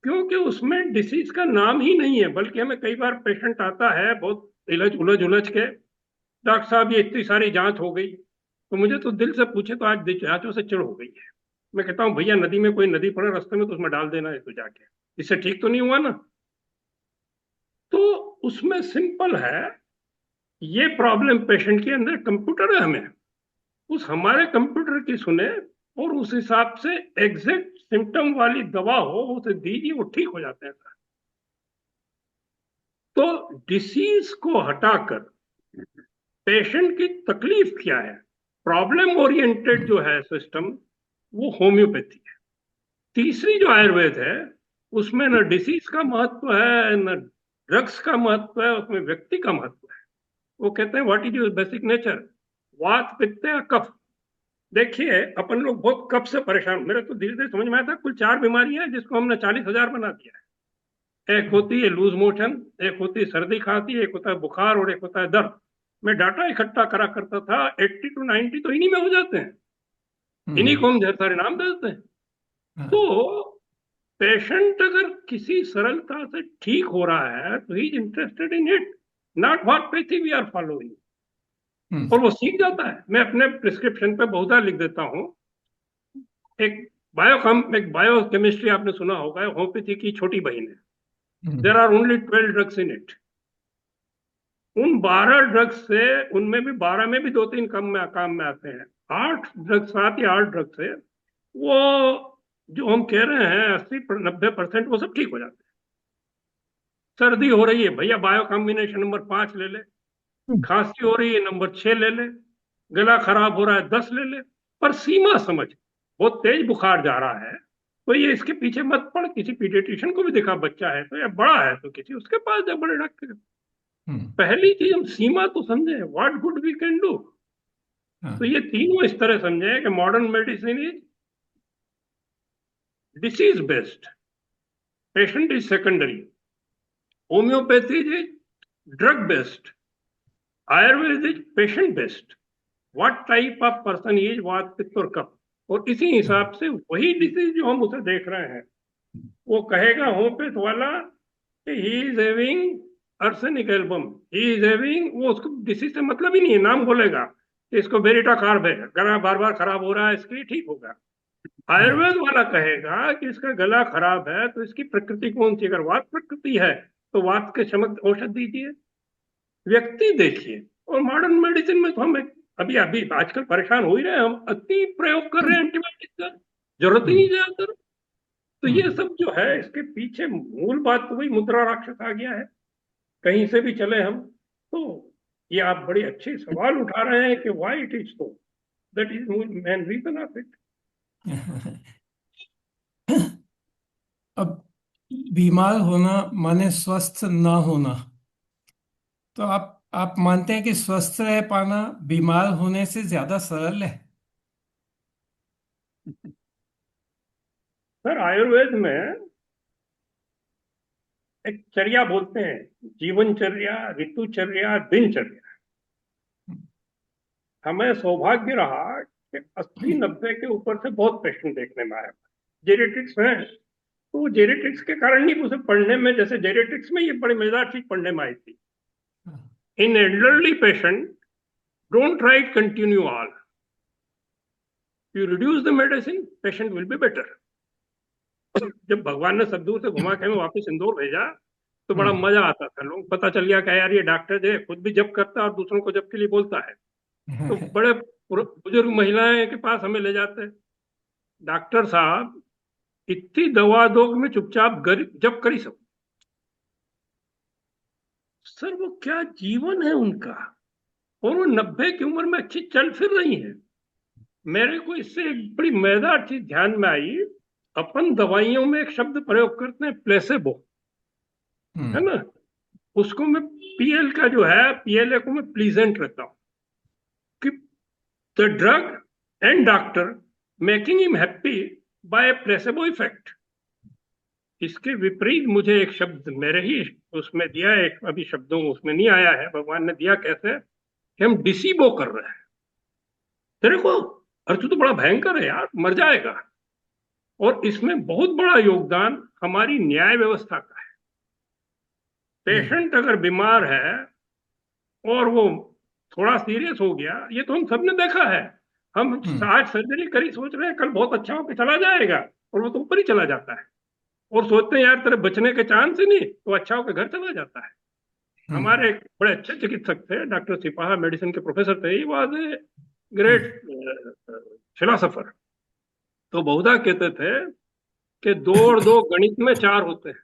क्योंकि उसमें डिसीज का नाम ही नहीं है, बल्कि हमें कई बार पेशेंट आता है बहुत उलझ उलझ के, डॉक्टर साहब ये इतनी सारी जांच हो गई, तो मुझे तो दिल से पूछे तो आज जांचों से चिढ़ हो गई है। मैं कहता हूँ भैया, नदी में कोई नदी पड़े रास्ते में तो उसमें डाल देना है तो जाके, इससे ठीक तो नहीं हुआ ना। तो उसमें सिंपल है, ये प्रॉब्लम पेशेंट के अंदर, कंप्यूटर है, हमें उस हमारे कंप्यूटर की सुने और उस हिसाब से एग्जैक्ट सिम्टम वाली दवा हो उसे दीजिए, वो ठीक हो जाते हैं सर। तो डिसीज को हटाकर पेशेंट की तकलीफ क्या है, प्रॉब्लम ओरिएंटेड जो है सिस्टम, वो होम्योपैथी है। तीसरी जो आयुर्वेद है, उसमें न डिसीज का महत्व है न ड्रग्स का महत्व है, उसमें व्यक्ति का महत्व है। वो कहते हैं what is your basic nature, वात पित्त या कफ। देखिए अपन लोग बहुत कफ से परेशान, मेरे तो धीरे धीरे समझ में आया था कुल 4 बीमारियां हैं जिसको हमने 40,000 बना दिया है। एक होती है लूज मोशन, एक होती है सर्दी खांसी, एक होता है बुखार, और एक होता है दर्द। मैं डाटा इकट्ठा करा करता था, 80 to 90 तो इन्हीं में हो जाते हैं, इन्हीं को हम ढेर सारे नाम दे देते हैं। हाँ। तो पेशेंट अगर किसी सरलता से ठीक हो रहा है तो he is interested in it, not what pathy we are following. Hmm. और वो सीख जाता है। मैं अपने प्रिस्क्रिप्शन पे बहुधा लिख देता हूँ, एक एक बायो केमिस्ट्री आपने सुना होगा, होम्योपैथी की छोटी बहन है। There are only 12 drugs in it. उन 12 ड्रग्स से, उनमें भी 12 में भी 2-3 काम में आते हैं। 8 ड्रग्स, 7 या 8 ड्रग्स है वो, जो हम कह रहे हैं 80-90% वो सब ठीक हो जाते हैं। सर्दी हो रही है भैया, बायो कॉम्बिनेशन नंबर 5 ले ले। खांसी हो रही है नंबर 6 ले ले। गला खराब हो रहा है 10 ले ले। पर सीमा समझ, बहुत तेज बुखार जा रहा है तो ये इसके पीछे मत पड़, किसी पीडियाट्रिशियन को भी दिखा, बच्चा है तो या बड़ा है तो किसी उसके पास जा, बड़े डॉक्टर। हम्म। पहली चीज हम सीमा तो समझे, what good we can do. तो हाँ। ये तीनों इस तरह समझे कि modern medicine is disease based, patient is secondary. Homeopathy is drug based, Ayurveda is patient based. What type of person is, vata pitta और कफ। और इसी हिसाब से वही डिसीज जो हम उसे देख रहे हैं, वो कहेगा होम्योपैथ वाला कि he is having arsenic album, he is having, वो उसको डिसीज से मतलब ही नहीं है, नाम बोलेगा कि इसको बेरिटा कार्ब है, गला बार बार खराब हो रहा है इसके लिए ठीक होगा। आयुर्वेद वाला कहेगा कि इसका गला खराब है तो इसकी प्रकृति कौन सी, अगर वात प्रकृति है तो वात के शमक औषध दीजिए। व्यक्ति देखिए। और मॉडर्न मेडिसिन में तो हम अभी अभी आजकल परेशान हो ही रहे हैं, हम अति प्रयोग कर रहे हैं एंटीबायोटिक का, जरूरत ही नहीं ज्यादातर। तो ये सब जो है इसके पीछे मूल बात तो वही मुद्रा राक्षस आ गया है, कहीं से भी चले हम। तो ये आप बड़ी अच्छी सवाल उठा रहे हैं कि why it is so, that is main reason of it. अब बीमार होना माने स्वस्थ ना होना। तो आप मानते हैं कि स्वस्थ रह पाना बीमार होने से ज्यादा सरल है? सर आयुर्वेद में एक चर्या बोलते हैं, जीवनचर्या, ऋतुचर्या, दिनचर्या। हमें सौभाग्य रहा कि 80-90 के ऊपर से बहुत पेशेंट देखने में आया। जेनेटिक्स में, तो वो जेनेटिक्स के कारण नहीं, उसे पढ़ने में, जैसे जेनेटिक्स में ये बड़ी मजेदार चीज पढ़ने में आई थी। इन elderly patient, don't write continue all, you reduce the medicine, patient will be better. जब भगवान ने सब दूर से घुमा के हमें वापस इंदौर भेजा तो बड़ा मजा आता था। लोग पता चल गया कि यार ये डॉक्टर जो है खुद भी जप करता है और दूसरों को जप के लिए बोलता है। तो बड़े बुजुर्ग महिलाएं के पास हमें ले जाते, डॉक्टर साहब इतनी दवा दो कि मैं चुपचाप जप कर ही सकूं। सर वो क्या जीवन है उनका, और वो 90 की उम्र में अच्छी चल फिर रही है। मेरे को इससे एक बड़ी मजेदार चीज ध्यान में आई। अपन दवाइयों में एक शब्द प्रयोग करते हैं, प्लेसेबो, है ना। उसको मैं पीएल का जो है, पीएलए को मैं प्लीजेंट रहता हूं कि the drug and doctor making him happy by placebo effect. इसके विपरीत मुझे एक शब्द मेरे ही उसमें दिया, एक अभी शब्दों उसमें नहीं आया है, भगवान ने दिया कैसे कि हम डिसीबो कर रहे हैं। तेरे को अर्थ तो बड़ा भयंकर है यार, मर जाएगा। और इसमें बहुत बड़ा योगदान हमारी न्याय व्यवस्था का है। पेशेंट अगर बीमार है और वो थोड़ा सीरियस हो गया, ये तो हम सबने देखा है। हम आज सर्जरी करी, सोच रहे हैं कल बहुत अच्छा होकर चला जाएगा, और वो तो ऊपर ही चला जाता है। और सोचते हैं यार तेरे बचने के चांस ही नहीं, तो अच्छा होकर घर चला जाता है। हमारे एक बड़े अच्छे चिकित्सक थे, डॉक्टर सिपाहा, मेडिसिन के प्रोफेसर थे, he was a great philosopher. तो बहुधा कहते थे कि 2 और 2 गणित में 4 होते हैं,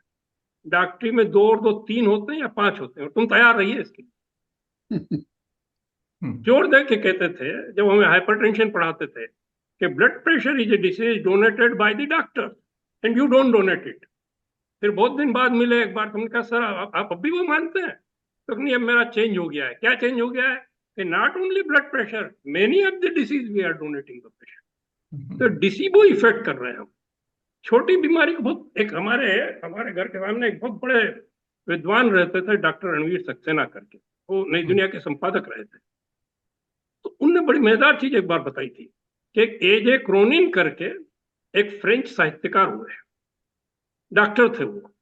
डॉक्टरी में 2 और 2 3 होते हैं या 5 होते हैं, और तुम तैयार रहिए इसके। जोर दे के कहते थे जब हमें हाइपरटेंशन पढ़ाते थे कि blood pressure is a disease donated by the doctor and you don't donate it. फिर बहुत दिन बाद मिले एक बार, तुमने कहा सर आप अब भी वो मानते हैं? तो नहीं, अब मेरा चेंज हो गया है। क्या चेंज हो गया है? कि not only blood pressure, many of the disease we are donating the patient. तो डिसीबो इफेक्ट कर रहे हैं हम। छोटी बीमारी को बहुत, एक हमारे हमारे घर के सामने एक बहुत बड़े विद्वान रहते थे, डॉक्टर रणवीर सक्सेना करके, वो नई दुनिया के संपादक रहे थे। तो उनने बड़ी मजेदार चीज एक बार बताई थी कि एक एजे क्रोनिन करके एक फ्रेंच साहित्यकार हुए, डॉक्टर थे वो।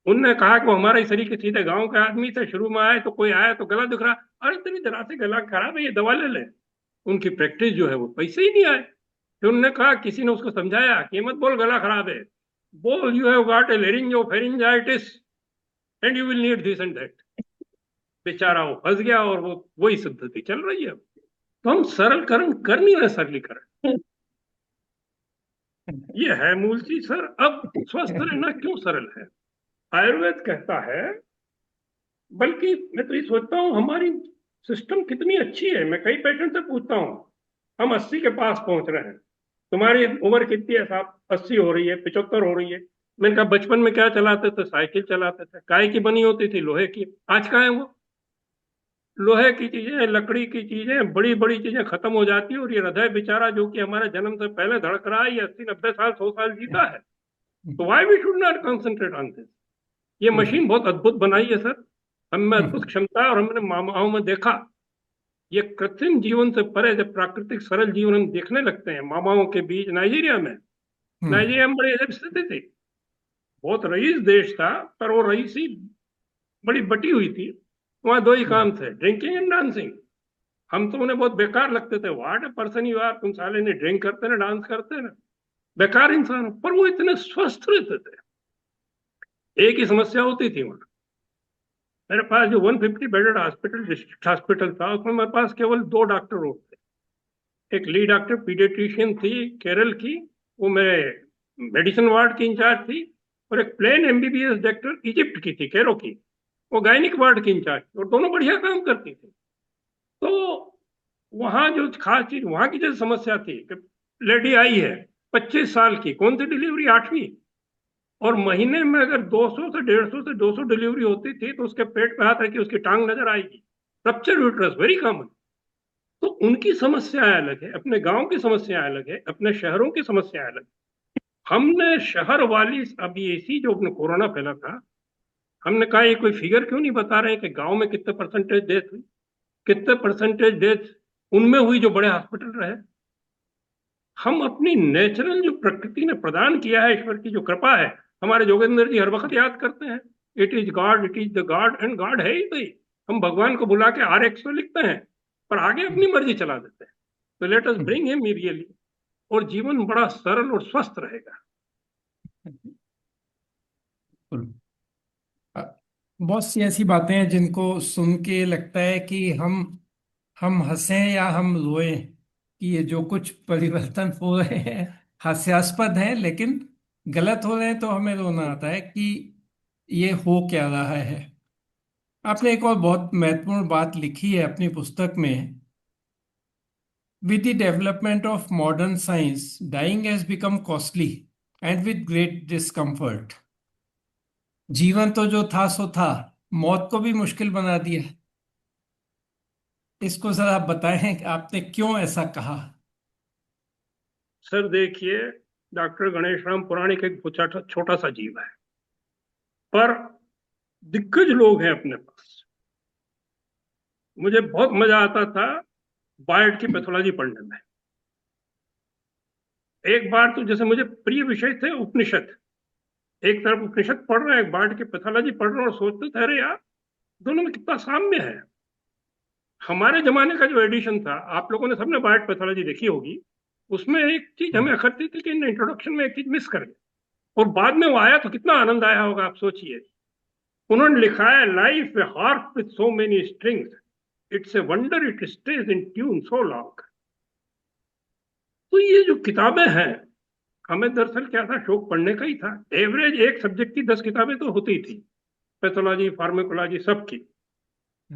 उनने कहा कि वो हमारा इस तरीके सीधे गांव के आदमी थे, शुरू में आए तो कोई आया तो गला दुख रहा, अरे तेरी जरा से गला खराब है, ये दवा ले ले। उनकी प्रैक्टिस जो है वो पैसे ही नहीं आए। फिर उन्होंने कहा, किसी ने उसको समझाया कि मत बोल गला खराब है, बोल you have got a laryngopharyngitis and you will need this and that. बेचारा वो फंस गया, और वो वही पद्धति चल रही है। तो हम सरलकरण कर नहीं रहे, सरलीकरण ये है मूल चीज। सर अब स्वस्थ रहना क्यों सरल है? आयुर्वेद कहता है, बल्कि मैं तो ये सोचता हूँ हमारी सिस्टम कितनी अच्छी है। मैं कई पेशेंट से पूछता हूँ, हम 80 के पास पहुंच रहे हैं, तुम्हारी उम्र कितनी है साहब? 80 हो रही है, 75 हो रही है। मैंने कहा बचपन में क्या चलाते थे? साइकिल चलाते थे, काय की बनी होती थी, लोहे की। आज कहाँ है वो? लोहे की चीजें, लकड़ी की चीजें, बड़ी बड़ी चीजें खत्म हो जाती है, और ये हृदय बेचारा जो कि हमारे जन्म से पहले धड़क रहा है, ये 80-90 साल 100 साल जीता है। तो why we should not concentrate on this? ये मशीन बहुत अद्भुत बनाई है सर, हमें अद्भुत क्षमता है, और हमने मामाओं में देखा ये कृत्रिम जीवन से परे जब प्राकृतिक सरल जीवन हम देखने लगते हैं मामाओं के बीच। नाइजीरिया में बड़ी अजब स्थिति थी। बहुत रईस देश था, पर वो रईसी बड़ी बटी हुई थी। वहां 2 ही काम थे, ड्रिंकिंग एंड डांसिंग। हम तो उन्हें बहुत बेकार लगते थे, what a person you are, तुम साले ने ड्रिंक करते ना, डांस करते ना, बेकार इंसान। पर वो इतने स्वस्थ रहते थे। एक ही समस्या होती थी वहां, मेरे पास जो 150 बेडेड हॉस्पिटल, डिस्ट्रिक्ट हॉस्पिटल था, उसमें मेरे पास केवल 2 डॉक्टर थे। एक लीड डॉक्टर पीडियाट्रिशियन थी केरल की, वो मेरे मेडिसिन वार्ड की इंचार्ज थी, और एक प्लेन एमबीबीएस डॉक्टर इजिप्ट की थी, कैरो की, वो गायनिक वार्ड की इंचार्ज, और दोनों बढ़िया काम करती थी। तो वहां जो खास चीज, वहां की जो समस्या थी कि लेडी आई है 25 साल की, कौन सी डिलीवरी, 8वीं, और महीने में अगर 200 से 150 से 200 डिलीवरी होती थी, तो उसके पेट पे हाथ रखी उसकी टांग नजर आएगी। Rupture uterus very common. तो उनकी समस्याएं अलग है, अपने गांव की समस्याएं अलग है, अपने शहरों की समस्याएं अलग है। हमने शहर वाली, अभी ऐसी जो अपने कोरोना फैला था, हमने कहा ये कोई फिगर क्यों नहीं बता रहे हैं कि गांव में कितने परसेंटेज डेथ हुई, कितने परसेंटेज डेथ उनमें हुई जो बड़े हॉस्पिटल रहे। हम अपनी नेचुरल जो प्रकृति ने प्रदान किया है, ईश्वर की जो कृपा है, हमारे जोगेंद्र जी हर वक्त याद करते हैं, it is God, it is the God, and God है ही भाई। हम भगवान को बुला के RX में लिखते हैं, पर आगे अपनी मर्जी चला देते हैं। तो let us bring him really, और जीवन बड़ा सरल और स्वस्थ रहेगा। बहुत सी ऐसी बातें हैं जिनको सुन के लगता है कि हम हंसें या हम रोएं, कि ये जो कुछ परिवर्तन हो रहे हैं हास्यास्पद हैं, लेकिन गलत हो रहे हैं तो हमें रोना आता है कि ये हो क्या रहा है। आपने एक और बहुत महत्वपूर्ण बात लिखी है अपनी पुस्तक में: With the development of modern science, dying has become costly and with great discomfort. जीवन तो जो था सो था, मौत को भी मुश्किल बना दिया। इसको जरा आप बताएं कि आपने क्यों ऐसा कहा। सर देखिए, डॉक्टर गणेश राम पुराणिक एक छोटा सा जीव है, पर दिग्गज लोग हैं अपने पास। मुझे बहुत मजा आता था बायोट की पैथोलॉजी पढ़ने में। एक बार तो जैसे मुझे प्रिय विषय थे उपनिषद, एक तरफ उपनिषद पढ़ रहे हैं, एक बायोट की पैथोलॉजी पढ़ रहे हैं, और सोचते थे अरे यार दोनों में कितना साम्य है। हमारे जमाने का जो एडिशन था, आप लोगों ने सबने बायोट पैथोलॉजी देखी होगी, उसमें एक चीज हमें अखरती थी कि इंट्रोडक्शन में एक चीज मिस कर गए, और बाद में वो आया तो कितना आनंद आया होगा, आप सोचिए। उन्होंने लिखा है, life a harp with so many strings, it's a wonder it stage in tune so long. तो ये जो किताबें हैं, हमें दरअसल क्या था, शौक पढ़ने का ही था। एवरेज एक सब्जेक्ट की 10 किताबें तो होती थी, पैथोलॉजी, फार्माकोलॉजी, सबकी।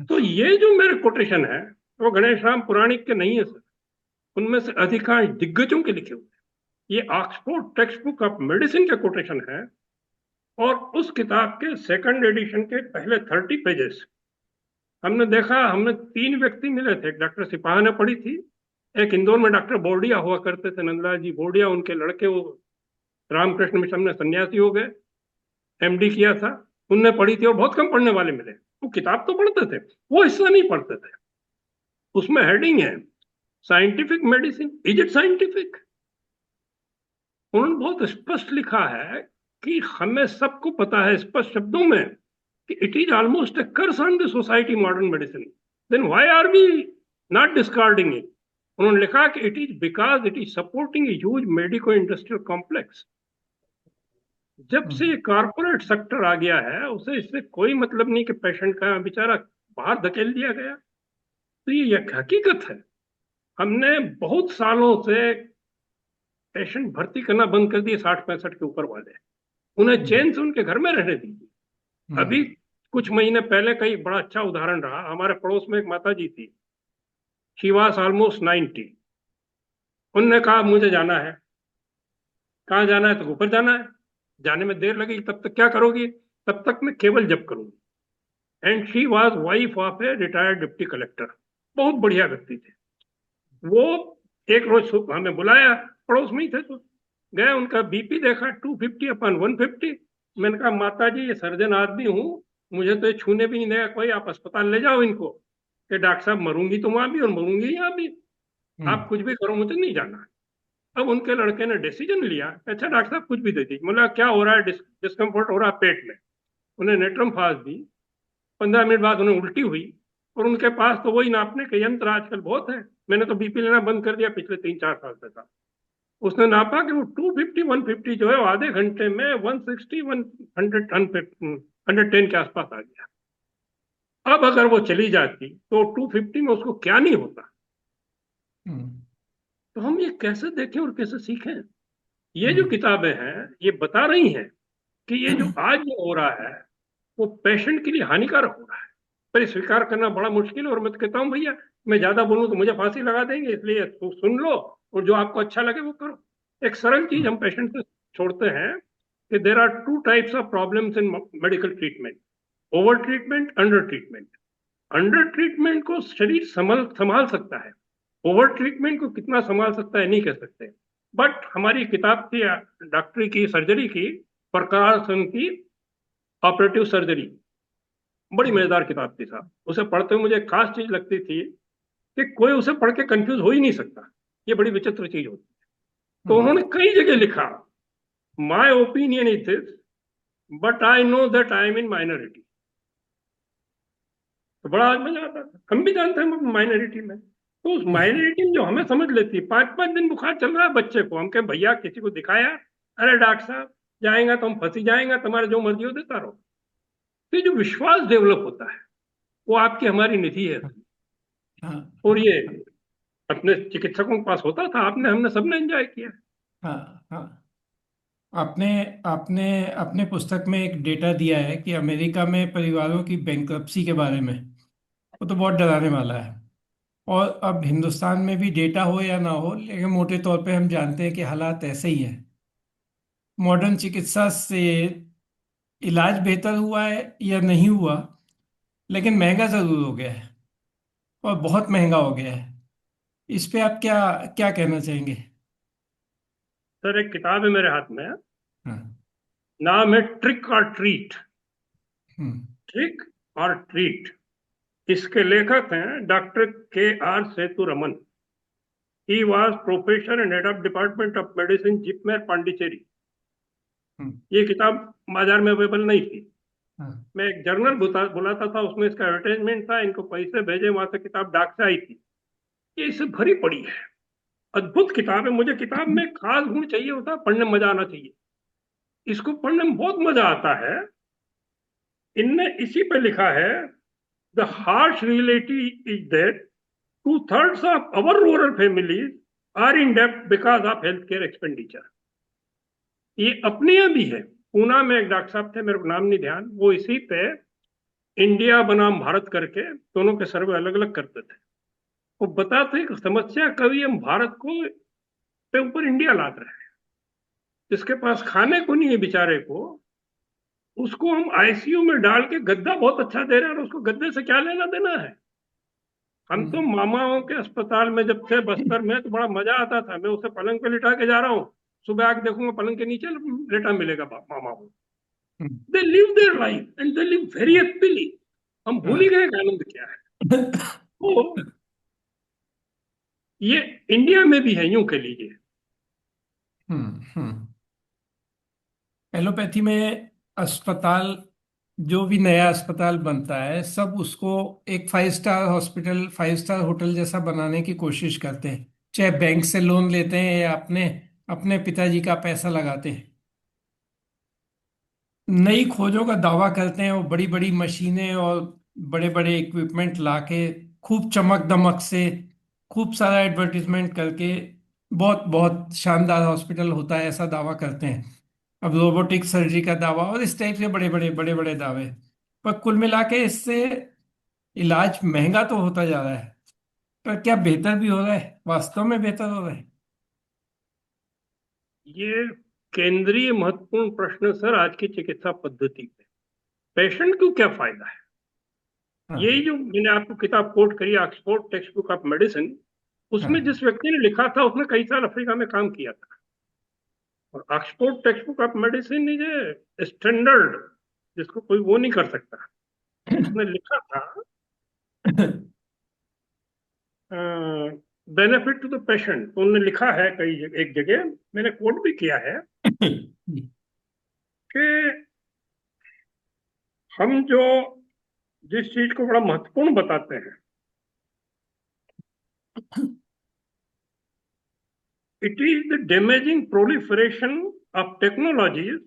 तो ये जो मेरे कोटेशन है वो गणेश राम पुराणिक के नहीं है सर, उनमें से अधिकांश दिग्गजों के लिखे हुए हैं। ये Oxford text book of medicine के कोटेशन है, और उस किताब के सेकंड एडिशन के पहले 30 पेजेस हमने देखा। हमने 3 व्यक्ति मिले थे, एक डॉक्टर सिपाहा ने पढ़ी थी, एक इंदौर में डॉक्टर बोर्डिया हुआ करते थे, नंदलाल जी बोर्डिया, उनके लड़के वो रामकृष्ण मिशन में सन्यासी हो गए, MD किया था, उनने पढ़ी थी। और बहुत कम पढ़ने वाले मिले, वो किताब तो पढ़ते थे, वो हिस्सा नहीं पढ़ते थे। उसमें हेडिंग है, scientific medicine, is it scientific. उन्होंने बहुत स्पष्ट लिखा है कि हमें सबको पता है स्पष्ट शब्दों में कि it is almost a curse on the society modern medicine, then why are we not discarding it. उन्होंने लिखा कि it is because it is supporting a huge medico industrial complex. जब से कॉर्पोरेट सेक्टर आ गया है, उसे इससे कोई मतलब नहीं कि पेशेंट का बेचारा बाहर धकेल दिया गया। तो ये एक हकीकत है। हमने बहुत सालों से पेशेंट भर्ती करना बंद कर दिए, 60-65 के ऊपर वाले, उन्हें चैन से उनके घर में रहने दीजिए। अभी कुछ महीने पहले का एक बड़ा अच्छा उदाहरण रहा, हमारे पड़ोस में एक माता जी थी, शी वाज ऑलमोस्ट 90। उनने कहा मुझे जाना है। कहाँ जाना है? तो ऊपर जाना है। जाने में देर लगेगी, तब तक क्या करोगी? तब तक मैं केवल जप करूंगी। And she was wife of a retired deputy collector, बहुत बढ़िया व्यक्ति थे वो। एक रोज हमें बुलाया, पड़ोस में ही थे, तो गए, उनका BP देखा 250/150। मैंने कहा माता जी ये सर्जन आदमी हूँ, मुझे तो ये छूने भी नहीं देगा कोई, आप अस्पताल ले जाओ इनको, कि डॉक्टर साहब मरूंगी तो वहां भी और मरूंगी यहाँ भी, आप कुछ भी करो, मुझे नहीं जाना। अब उनके लड़के ने डिसीजन लिया, अच्छा डॉक्टर साहब कुछ भी दे दीजिए। बोला क्या हो रहा है? डिस्कम्फर्ट हो रहा है पेट में। उन्हें नेट्रम फास्ट दी, 15 मिनट बाद उन्हें उल्टी हुई, और उनके पास तो वही नापने के यंत्र आजकल बहुत है, मैंने तो BP लेना बंद कर दिया पिछले 3-4 साल से था। उसने नापा कि वो 250-150 जो है वो आधे घंटे में 160-110 के आसपास आ गया। अब अगर वो चली जाती तो 250 में उसको क्या नहीं होता। तो हम ये कैसे देखें और कैसे सीखें? ये जो किताबें हैं ये बता रही हैं कि ये जो आज जो हो रहा है वो पेशेंट के लिए हानिकारक हो रहा है, पर स्वीकार करना बड़ा मुश्किल है। और मैं तो कहता हूँ भैया, मैं ज्यादा बोलूँ तो मुझे फांसी लगा देंगे, इसलिए तो सुन लो और जो आपको अच्छा लगे वो करो। एक सरल चीज हम पेशेंट से छोड़ते हैं कि there are 2 types of problems in medical treatment, over treatment, under treatment. Under treatment को शरीर संभाल सकता है, ओवर ट्रीटमेंट को कितना संभाल सकता है नहीं कह सकते। बट हमारी किताब थी डॉक्टरी की, सर्जरी की, प्रकाश की ऑपरेटिव सर्जरी, बड़ी मजेदार किताब थी साहब। उसे पढ़ते हुए मुझे एक खास चीज लगती थी कि कोई उसे पढ़ के कंफ्यूज हो ही नहीं सकता, ये बड़ी विचित्र चीज होती है। तो उन्होंने कई जगह लिखा, my opinion is this but I know that I am in minority. तो बड़ा आज मजा आता था, हम भी जानते हैं हम माइनॉरिटी में। तो उस माइनॉरिटी में जो हमें समझ लेती, 5-5 दिन बुखार चल रहा है बच्चे को, हम कहें भैया किसी को दिखाया, अरे डॉक्टर साहब जाएगा तो हम फंसी जाएंगे, तुम्हारे जो मर्जी हो देता रहो। तो ये जो विश्वास डेवलप होता है वो आपकी हमारी निधि है। हाँ और हाँ ये अपने चिकित्सकों के पास होता था, आपने हमने सबने एंजॉय किया। हाँ हाँ। आपने आपने अपने पुस्तक में एक डेटा दिया है कि अमेरिका में परिवारों की बैंक्रप्सी के बारे में, वो तो बहुत डराने वाला है। और अब हिंदुस्तान में भी डेटा हो या ना हो, लेकिन मोटे तौर पे हम जानते हैं कि हालात ऐसे ही है। मॉडर्न चिकित्सा से इलाज बेहतर हुआ है या नहीं हुआ, लेकिन महंगा जरूर हो गया है, और बहुत महंगा हो गया है। इस पे आप क्या क्या कहना चाहेंगे? सर एक किताब है मेरे हाथ में, हाँ। नाम है ट्रिक और ट्रीट। हम्म। ट्रिक और ट्रीट, इसके लेखक हैं doctor K.R. Sethuraman. He was professor and head of department of medicine, JIPMER, Pondicherry. Hmm. ये किताब बाजार में अवेलेबल नहीं थी। हाँ। मैं एक जर्नल बुलाता था, उसमें इसका एडवर्टाइजमेंट था, इनको पैसे भेजे, वहां से किताब डाक से आई थी। ये इसे भरी पड़ी है, अद्भुत किताब है। मुझे किताब में खास गुण चाहिए होता है, पढ़ने में मजा आना चाहिए। इसको पढ़ने में बहुत मजा आता है। इनने इसी पे लिखा है, the harsh reality is that 2/3 of our rural families are in debt because of healthcare expenditure। ये अपने यहाँ भी है। पूना में एक डॉक्टर साहब थे, मेरे को नाम नहीं ध्यान, वो इसी पे इंडिया बनाम भारत करके दोनों के सर्वे अलग अलग करते थे। वो बताते कि समस्या कभी हम भारत को पे ऊपर इंडिया लाद रहे हैं। जिसके पास खाने को नहीं है बेचारे को, उसको हम आईसीयू में डाल के गद्दा बहुत अच्छा दे रहे हैं, और उसको गद्दे से क्या लेना देना है। हम तो मामाओं के अस्पताल में जब थे बस्तर में, तो बड़ा मजा आता था। मैं उसे पलंग पे लिटा के जा रहा हूँ, सुबह आके देखूंगा पलंग के नीचे लेटा मिलेगा मामा को। Hmm. They live their life and they live very happily. हम भूल ही हाँ। गए कि आनंद क्या है। तो ये इंडिया में भी है, यूं कह लीजिए। हम्म। एलोपैथी में अस्पताल, जो भी नया अस्पताल बनता है, सब उसको एक 5 स्टार हॉस्पिटल, 5 स्टार होटल जैसा बनाने की कोशिश करते हैं, चाहे बैंक से लोन लेते हैं या अपने अपने पिताजी का पैसा लगाते हैं। नई खोजों का दावा करते हैं, वो बड़ी बड़ी मशीनें और बड़े बड़े इक्विपमेंट लाके, खूब चमक दमक से, खूब सारा एडवर्टीजमेंट करके बहुत बहुत शानदार हॉस्पिटल होता है ऐसा दावा करते हैं। अब रोबोटिक सर्जरी का दावा और इस टाइप के बड़े बड़े दावे, पर कुल मिला के इससे इलाज महंगा तो होता जा रहा है, पर क्या बेहतर भी हो रहा है? वास्तव में बेहतर हो रहा है? ये केंद्रीय महत्वपूर्ण प्रश्न सर आज की चिकित्सा पद्धति पे, पेशेंट को क्या फायदा है। यही हाँ। जो मैंने आपको किताब कोट करी, Oxford text book of medicine, उसमें हाँ। जिस व्यक्ति ने लिखा था उसने कई साल अफ्रीका में काम किया था। और Oxford text book of medicine is a standard, जिसको कोई वो नहीं कर सकता। उसने लिखा था बेनिफिट टू द पेशेंट। तो उन्होंने लिखा है कई एक जगह, मैंने कोट भी किया है, कि हम जो जिस चीज को बड़ा महत्वपूर्ण बताते हैं, it is the damaging proliferation of technologies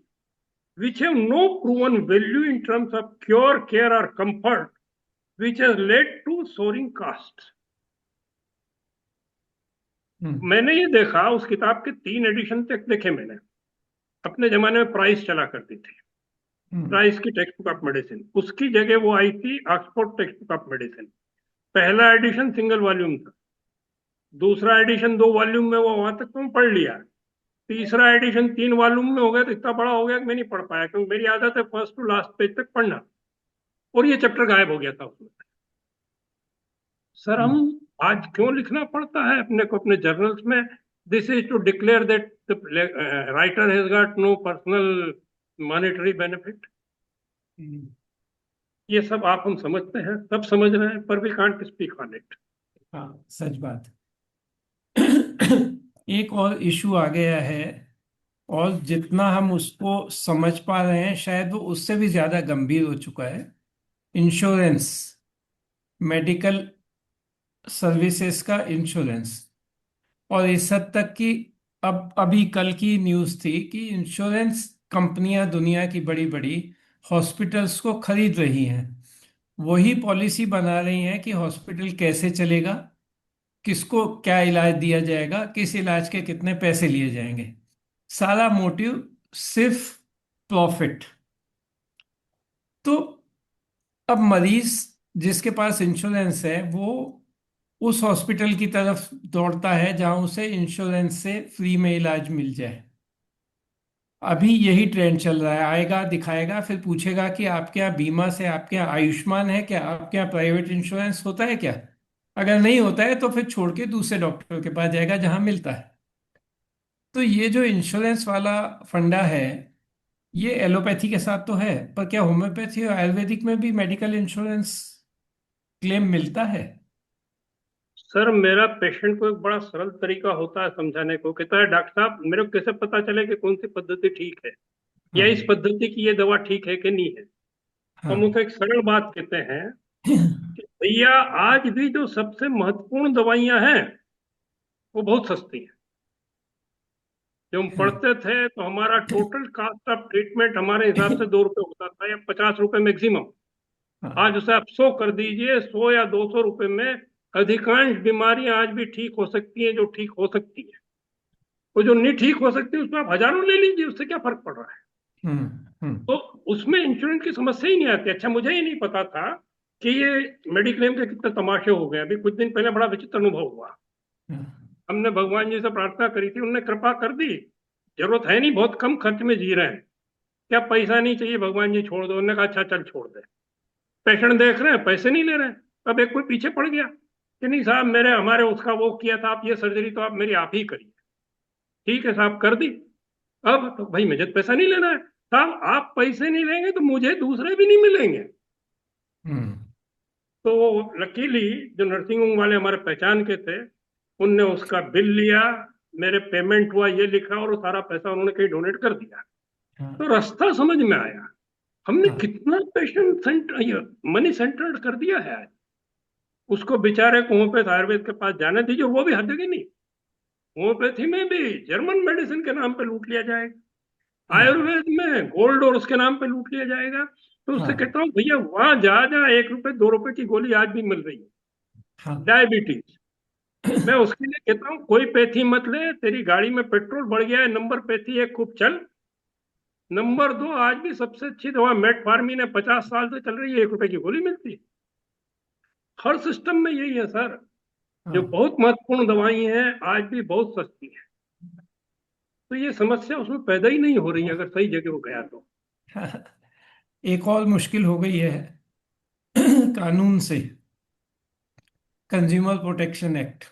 which have no proven value in terms of cure, care, or comfort, which has led to soaring costs। मैंने ये देखा, उस किताब के 3 एडिशन तक देखे मैंने। अपने जमाने में प्राइस चला करती थी, प्राइस की टेक्स्ट बुक ऑफ मेडिसिन, उसकी जगह वो आई थी Oxford text book of medicine. पहला एडिशन सिंगल वॉल्यूम था, दूसरा एडिशन 2 वॉल्यूम में, वो वहां तक तुम पढ़ लिया। तीसरा एडिशन 3 वॉल्यूम में हो गया, तो इतना बड़ा हो गया कि मैं नहीं पढ़ पाया, क्योंकि मेरी आदत है फर्स्ट टू लास्ट पेज तक पढ़ना, और ये चैप्टर गायब हो गया था उसमें। सर हम आज क्यों लिखना पड़ता है अपने को अपने जर्नल्स में, this is to declare that the writer has got no personal monetary benefit. Hmm, ये सब आप हम समझते हैं, सब समझ रहे हैं, पर we can't speak on it. हाँ सच बात। एक और इशू आ गया है, और जितना हम उसको समझ पा रहे हैं शायद वो उससे भी ज्यादा गंभीर हो चुका है। इंश्योरेंस, मेडिकल सर्विसेज का इंश्योरेंस। और इस हद तक कि अब अभी कल की न्यूज़ थी कि इंश्योरेंस कंपनियां दुनिया की बड़ी बड़ी हॉस्पिटल्स को खरीद रही हैं। वही पॉलिसी बना रही हैं कि हॉस्पिटल कैसे चलेगा, किसको क्या इलाज दिया जाएगा, किस इलाज के कितने पैसे लिए जाएंगे। सारा मोटिव सिर्फ प्रॉफिट। तो अब मरीज जिसके पास इंश्योरेंस है वो उस हॉस्पिटल की तरफ दौड़ता है जहां उसे इंश्योरेंस से फ्री में इलाज मिल जाए। अभी यही ट्रेंड चल रहा है, आएगा दिखाएगा फिर पूछेगा कि आपके यहाँ बीमा से, आपके यहाँ आयुष्मान है क्या, आपके यहाँ प्राइवेट इंश्योरेंस होता है क्या। अगर नहीं होता है तो फिर छोड़ के दूसरे डॉक्टर के पास जाएगा जहां मिलता है। तो ये जो इंश्योरेंस वाला फंडा है, ये एलोपैथी के साथ तो है, पर क्या होम्योपैथी और आयुर्वेदिक में भी मेडिकल इंश्योरेंस क्लेम मिलता है? सर मेरा पेशेंट को एक बड़ा सरल तरीका होता है समझाने को, कहता है डॉक्टर साहब मेरे को कैसे पता चले कि कौन सी पद्धति ठीक है, या इस हाँ पद्धति की ये दवा ठीक है कि नहीं है। तो हम हाँ। उसे एक सरल बात कहते हैं कि भैया आज भी जो सबसे महत्वपूर्ण दवाइयां हैं वो बहुत सस्ती हैं। जब हम पढ़ते थे तो हमारा टोटल कॉस्ट ऑफ ट्रीटमेंट हमारे हिसाब से 2 रुपये होता था, या 50 रुपये मैक्सिमम। हाँ आज उसे आप 100 कर दीजिए, 100 या 200 रुपये में अधिकांश बीमारियां आज भी ठीक हो सकती हैं जो ठीक हो सकती है। वो जो नहीं ठीक हो सकती उसमें आप हजारों ले लीजिए, उससे क्या फर्क पड़ रहा है। हम्म हम्म तो उसमें इंश्योरेंस की समस्या ही नहीं आती। अच्छा मुझे ही नहीं पता था कि ये मेडिक्लेम के कितने तमाशे हो गए। अभी कुछ दिन पहले बड़ा विचित्र अनुभव हुआ। हाँ हमने भगवान जी से प्रार्थना करी थी, उनने कृपा कर दी। जरूरत है नहीं, बहुत कम खर्च में जी रहे हैं, क्या पैसा नहीं चाहिए भगवान जी छोड़ दो। उन्होंने कहा अच्छा चल छोड़ दे। पेशेंट देख रहे हैं, पैसे नहीं ले रहे हैं। अब एक कोई पीछे पड़ गया कि नहीं साहब मेरे हमारे उसका वो किया था, आप ये सर्जरी तो आप मेरी आप ही करिए। ठीक है साहब कर दी। अब तो भाई मुझे तो पैसा नहीं लेना है साहब, आप पैसे नहीं लेंगे तो मुझे दूसरे भी नहीं मिलेंगे। हम्म तो लकीली जो नर्सिंग होम वाले हमारे पहचान के थे, उनने उसका बिल लिया, मेरे पेमेंट हुआ ये लिखा, और वो सारा पैसा उन्होंने कहीं डोनेट कर दिया। हाँ तो रास्ता समझ में आया, हमने हाँ कितना पेशेंट सेंटर मनी सेंटर्ड कर दिया है आज। उसको बेचारे को होम्योपैथ आयुर्वेद के पास जाने दीजिए, वो भी हर जगह नहीं। होम्योपैथी में भी जर्मन मेडिसिन के नाम पे लूट लिया जाएगा, हाँ आयुर्वेद में गोल्ड और उसके नाम पे लूट लिया जाएगा। तो उससे हाँ कहता हूँ भैया वहां जा जा, 1 रुपए 2 रुपए की गोली आज भी मिल रही है, हाँ। डायबिटीज। मैं उसके लिए कहता हूँ कोई पैथी मत ले, तेरी गाड़ी में पेट्रोल बढ़ गया है, नंबर पैथी है खूब चल। नंबर 2, आज भी सबसे अच्छी दवा मेटफार्मिन है, 50 साल से चल रही है, 1 रुपए की गोली मिलती है। हर सिस्टम में यही है सर। जो हाँ बहुत महत्वपूर्ण दवाई हैं आज भी बहुत सस्ती है। तो ये समस्या उसमें पैदा ही नहीं हो रही है अगर सही जगह हो गया तो। हाँ। एक और मुश्किल हो गई है कानून से, कंज्यूमर प्रोटेक्शन एक्ट।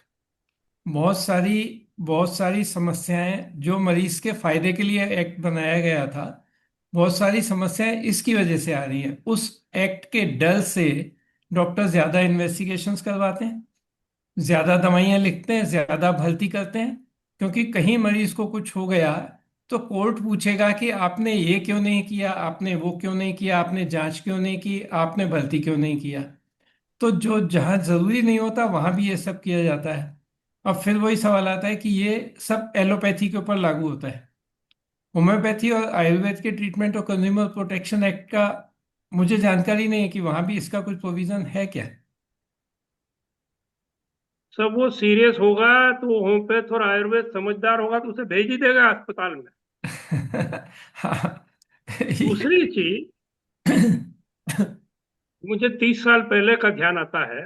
बहुत सारी समस्याएं जो मरीज के फायदे के लिए एक्ट बनाया गया था, बहुत सारी समस्याएं इसकी वजह से आ रही हैं। उस एक्ट के डर से डॉक्टर ज्यादा इन्वेस्टिगेशंस करवाते हैं, ज्यादा दवाइयां लिखते हैं, ज्यादा भर्ती करते हैं। क्योंकि कहीं मरीज को कुछ हो गया तो कोर्ट पूछेगा कि आपने ये क्यों नहीं किया, आपने वो क्यों नहीं किया, आपने जांच क्यों नहीं की, आपने भर्ती क्यों नहीं किया। तो जो जहां जरूरी नहीं होता वहां भी ये सब किया जाता है। अब फिर वही सवाल आता है कि ये सब एलोपैथी के ऊपर लागू होता है। होम्योपैथी और आयुर्वेद के ट्रीटमेंट और कंज्यूमर प्रोटेक्शन एक्ट का मुझे जानकारी नहीं है कि वहां भी इसका कुछ प्रोविजन है क्या। सब वो सीरियस होगा तो होम्योपैथ और आयुर्वेद समझदार होगा तो उसे भेज ही देगा अस्पताल में। हाँ दूसरी चीज, मुझे 30 साल पहले का ध्यान आता है।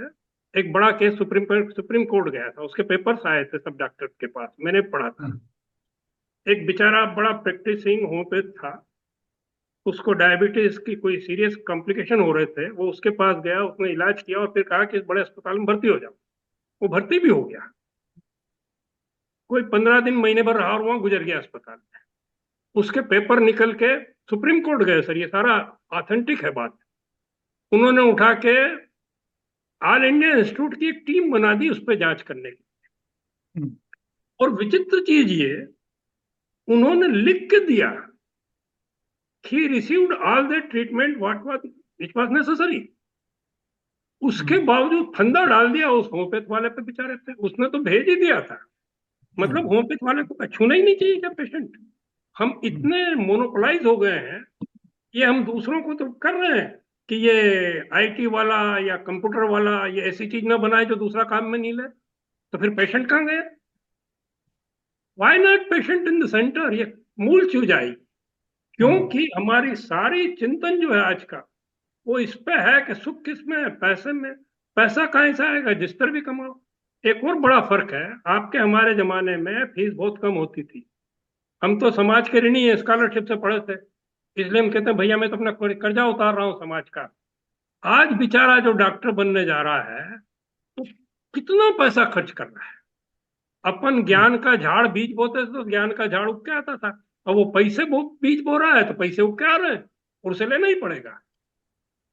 एक बड़ा केस सुप्रीम कोर्ट गया था, उसके पेपर्स आए थे सब डॉक्टर के पास, मैंने पढ़ा था। एक बेचारा बड़ा प्रैक्टिसिंग होम्योपैथ था, उसको डायबिटीज की कोई सीरियस कॉम्प्लिकेशन हो रहे थे, वो उसके पास गया, उसने इलाज किया और फिर कहा कि इस बड़े अस्पताल में भर्ती हो जाओ। वो भर्ती भी हो गया, कोई 15 दिन महीने भर रहा और वहां गुजर गया अस्पताल में। उसके पेपर निकल के सुप्रीम कोर्ट गए सर, ये सारा ऑथेंटिक है बात। उन्होंने उठा के ऑल इंडिया इंस्टीट्यूट की एक टीम बना दी उस पर जांच करने की। हम्म। और विचित्र चीज ये, उन्होंने लिख के दिया he received all the treatment what was necessary. उसके हम्म। बावजूद फंदा डाल दिया उस होम्योपैथ वाले पे, बेचारे पे। उसने तो भेज ही दिया था। मतलब हम्म। होम्योपैथ वाले को छूना ही नहीं चाहिए क्या पेशेंट? हम हम्म। इतने मोनोपोलाइज हो गए हैं, ये हम दूसरों को तो कर रहे हैं कि ये आईटी वाला या कंप्यूटर वाला ये ऐसी चीज ना बनाए जो दूसरा काम में नहीं ले। तो फिर पेशेंट कहाँ गए? Why not patient in the centre? ये मूल चीज आई। हम्म। क्योंकि हमारी सारी चिंतन जो है आज का, वो इस पे है कि सुख किस में है? पैसे में। पैसा कहाँ से आएगा? जिस तरह भी कमाओ। एक और बड़ा फर्क है, आपके हमारे जमाने में फीस बहुत कम होती थी। हम तो समाज के ऋणी हैं, स्कॉलरशिप से पढ़े थे, इसलिए हम कहते हैं भैया मैं तो अपना कर्जा उतार रहा हूँ समाज का। आज बेचारा जो डॉक्टर बनने जा रहा है, तो कितना पैसा खर्च कर रहा है। अपन हम्म। ज्ञान का झाड़ बीज बोते थे तो ज्ञान का झाड़ उग के आता था। अब वो पैसे बीज बो रहा है तो पैसे उग के आ रहे हैं, और उसे लेना ही पड़ेगा।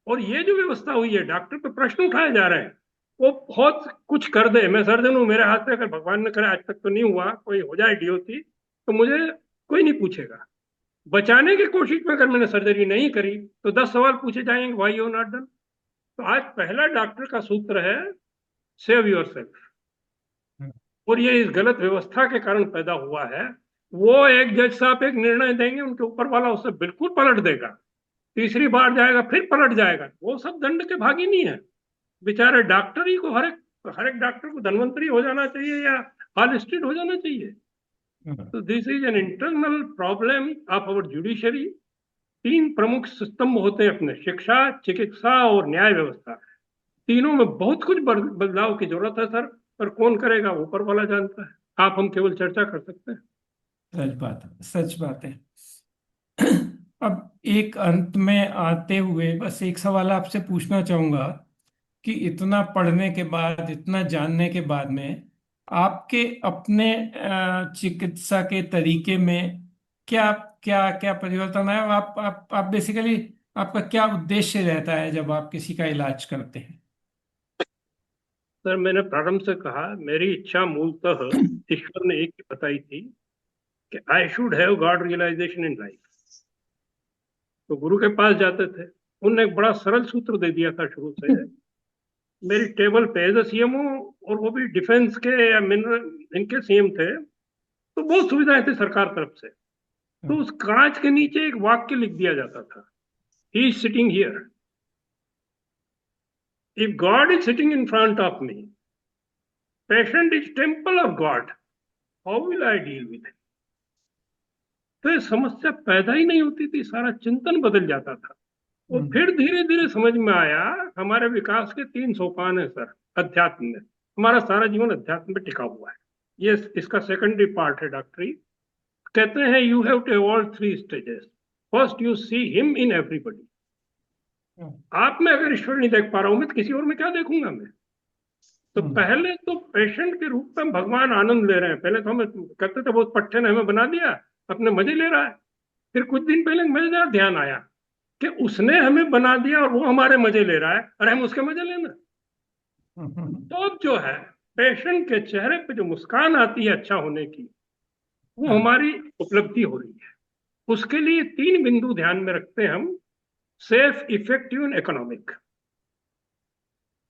और ये जो व्यवस्था हुई है, डॉक्टर पे प्रश्न उठाए जा रहे हैं, वो बहुत कुछ कर दे। मैं सर्जन हूँ, मेरे हाथ से अगर भगवान ने करे, आज तक तो नहीं हुआ, कोई हो जाए डीओटी तो मुझे कोई नहीं पूछेगा। बचाने की कोशिश में अगर मैंने सर्जरी नहीं करी तो 10 सवाल पूछे जाएंगे, वाई यू नॉट डन। तो आज पहला डॉक्टर का सूत्र है, सेव योर सेल्फ। और ये इस गलत व्यवस्था के कारण पैदा हुआ है। वो एक जज साहब एक निर्णय देंगे, उनके ऊपर वाला उससे बिल्कुल पलट देगा। तीसरी बार जाएगा, फिर पलट जाएगा। वो सब दंड के भागी नहीं है। बेचारे डॉक्टर ही को, हर एक डॉक्टर को धनवंतरी हो जाना चाहिए या हॉल स्ट्रीट हो जाना चाहिए। हम्म। तो this is an internal problem of our judiciary. तीन प्रमुख स्तंभ होते हैं अपने, शिक्षा, चिकित्सा और न्याय व्यवस्था। तीनों में बहुत कुछ बदलाव की जरूरत है सर। पर कौन करेगा? ऊपर वाला जानता है। आप हम केवल चर्चा कर सकते हैं। सच बात है, सच बात है। अब एक अंत में आते हुए बस एक सवाल आपसे पूछना चाहूंगा कि इतना पढ़ने के बाद, इतना जानने के बाद में आपके अपने चिकित्सा के तरीके में क्या क्या क्या परिवर्तन आया? आप बेसिकली आपका क्या उद्देश्य रहता है जब आप किसी का इलाज करते हैं? सर मैंने प्रारंभ से कहा, मेरी इच्छा मूलतः ईश्वर ने एक ही बताई थी कि I should have god realisation in life. तो गुरु के पास जाते थे, उनने एक बड़ा सरल सूत्र दे दिया था शुरू से। मेरी टेबल पे एज सीएमओ, और वो भी डिफेंस के या मिनरल इनके सीएम थे, तो बहुत सुविधाएं थी सरकार तरफ से। तो उस कांच के नीचे एक वाक्य लिख दिया जाता था, he is sitting here. If God is sitting in front of me, patient is temple of God, how will I deal with? तो ये समस्या पैदा ही नहीं होती थी, सारा चिंतन बदल जाता था। और हम्म। फिर धीरे धीरे समझ में आया, हमारे विकास के 3 सोपान है सर अध्यात्म में। हमारा सारा जीवन अध्यात्म पे टिका हुआ है। ये इसका सेकेंडरी पार्ट है डॉक्टरी। कहते हैं you have to avoid 3 stages. First you see him in everybody. आप में अगर ईश्वर नहीं देख पा रहा हूं मैं, तो किसी और में क्या देखूंगा मैं? तो हम्म। पहले तो पेशेंट के रूप में भगवान आनंद ले रहे हैं। पहले तो हमें कहते थे बहुत पट्टे ने हमें बना दिया, अपने मजे ले रहा है। फिर कुछ दिन पहले मजेदार ध्यान आया कि उसने हमें बना दिया और वो हमारे मजे ले रहा है, और हम उसके मजे लेना। तो अब जो है, पेशेंट के चेहरे पे जो मुस्कान आती है अच्छा होने की, वो हाँ। हमारी उपलब्धि हो रही है। उसके लिए 3 बिंदु ध्यान में रखते हैं हम, सेफ, इफेक्टिव एंड इकोनॉमिक।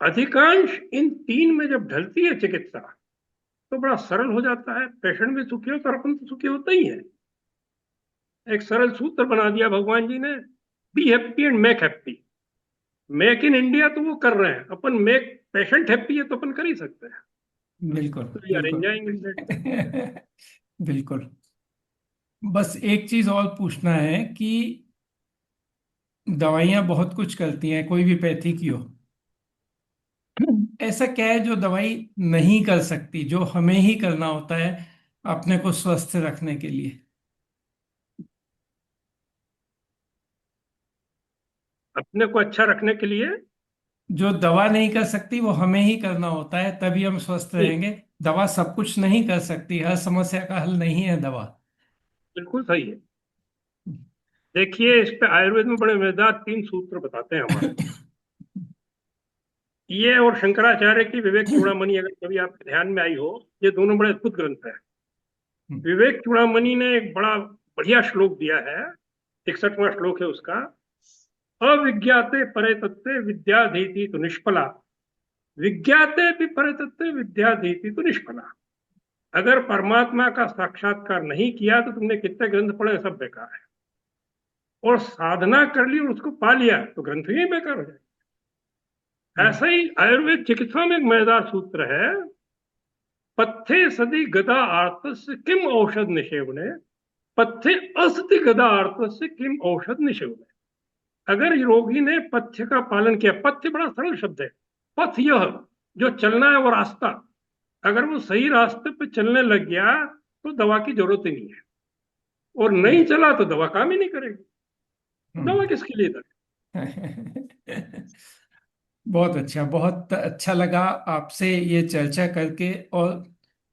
अधिकांश इन 3 में जब ढलती है चिकित्सा, तो बड़ा सरल हो जाता है। पेशेंट भी सुखी होता है और अपन तो सुखी होता ही है। एक सरल सूत्र बना दिया भगवान जी ने, B happy and make happy. Make in India तो वो कर रहे हैं, अपन मेक पेशेंट हैप्पी है तो अपन कर ही सकते हैं। बिल्कुल। तो वी आर बिल्कुल। Enjoying in that. बिल्कुल। बस एक चीज और पूछना है कि दवाइयाँ बहुत कुछ करती हैं, कोई भी पैथी की हो। ऐसा क्या है जो दवाई नहीं कर सकती, जो हमें ही करना होता है अपने को स्वस्थ रखने के लिए? अपने को अच्छा रखने के लिए जो दवा नहीं कर सकती वो हमें ही करना होता है, तभी हम स्वस्थ रहेंगे। दवा सब कुछ नहीं कर सकती, हर समस्या का हल नहीं है दवा। बिल्कुल सही है। देखिए, इस पे आयुर्वेद में बड़े मजेदार 3 सूत्र बताते हैं हमारे। ये और शंकराचार्य की विवेक चूड़ामणि, अगर कभी आपके ध्यान में आई हो, ये दोनों बड़े अद्भुत ग्रंथ है। विवेक चूड़ामणि ने एक बड़ा बढ़िया श्लोक दिया है, 61वां श्लोक है उसका। अविज्ञाते परे तत्ते विद्याधीति तो निष्फला, विज्ञाते भी परे तत्ते विद्याधीति तो निष्फला। अगर परमात्मा का साक्षात्कार नहीं किया तो तुमने कितने ग्रंथ पढ़े, सब बेकार है। और साधना कर ली और उसको पा लिया तो ग्रंथ ही बेकार हो जाए। ऐसा ही आयुर्वेद चिकित्सा में एक मजेदार सूत्र है। पथ्ये सदी गदा आर्तस्य किम औषध निषेवने, पथ्ये असति गदा आर्तस्य किम औषध निषेवने। अगर रोगी ने पथ्य का पालन किया, पथ्य बड़ा सरल शब्द है, पथ यह जो चलना है वो रास्ता, अगर वो सही रास्ते पे चलने लग गया तो दवा की जरूरत ही नहीं है। और नहीं चला तो दवा काम ही नहीं करेगी। दवा किसके लिए करे? बहुत अच्छा, बहुत अच्छा लगा आपसे ये चर्चा करके। और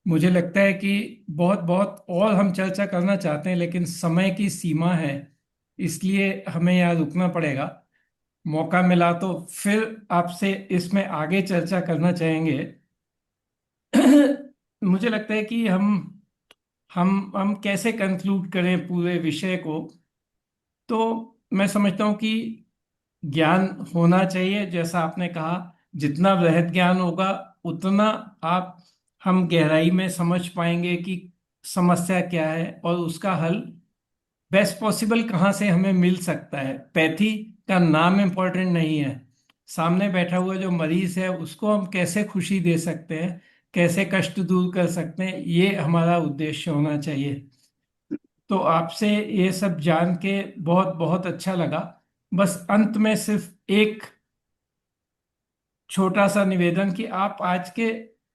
मुझे लगता है कि बहुत बहुत और हम चर्चा करना चाहते हैं, लेकिन समय की सीमा है, इसलिए हमें यहाँ रुकना पड़ेगा। मौका मिला तो फिर आपसे इसमें आगे चर्चा करना चाहेंगे। मुझे लगता है कि हम कैसे कंक्लूड करें पूरे विषय को। तो मैं समझता हूँ कि ज्ञान होना चाहिए, जैसा आपने कहा। जितना वृहद ज्ञान होगा उतना आप हम गहराई में समझ पाएंगे कि समस्या क्या है और उसका हल बेस्ट पॉसिबल कहाँ से हमें मिल सकता है। पैथी का नाम इम्पोर्टेंट नहीं है, सामने बैठा हुआ जो मरीज है उसको हम कैसे खुशी दे सकते हैं, कैसे कष्ट दूर कर सकते हैं, ये हमारा उद्देश्य होना चाहिए। तो आपसे ये सब जान के बहुत बहुत अच्छा लगा। बस अंत में सिर्फ एक छोटा सा निवेदन कि आप आज के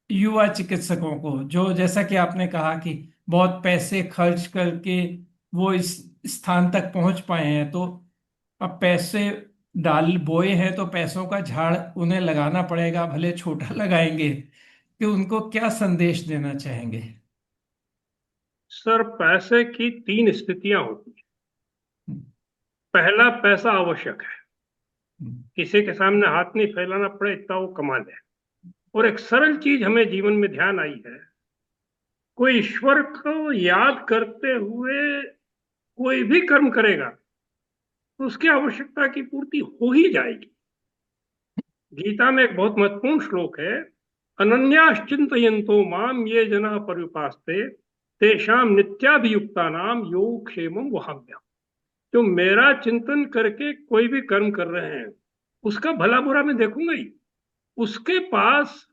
युवा चिकित्सकों को, जो जैसा कि आपने कहा कि बहुत पैसे खर्च करके वो इस स्थान तक पहुंच पाए हैं, तो अब पैसे डाल बोए हैं तो पैसों का झाड़ उन्हें लगाना पड़ेगा, भले छोटा लगाएंगे, कि उनको क्या संदेश देना चाहेंगे? सर, पैसे की 3 स्थितियां होती हैं। पहला, पैसा आवश्यक है, किसी के सामने हाथ नहीं फैलाना पड़े इतना वो कमाल है। और एक सरल चीज हमें जीवन में ध्यान आई है, कोई ईश्वर को याद करते हुए कोई भी कर्म करेगा तो उसकी आवश्यकता की पूर्ति हो ही जाएगी। गीता में एक बहुत महत्वपूर्ण श्लोक है, अनन्याश्चिंतयन्तो माम ये जना पर्युपास्ते तेषाम नित्याभियुक्ता नाम योग क्षेमम वहाम्यहम्। जो मेरा चिंतन करके कोई भी कर्म कर रहे हैं उसका भला बुरा मैं देखूंगा ही। उसके पास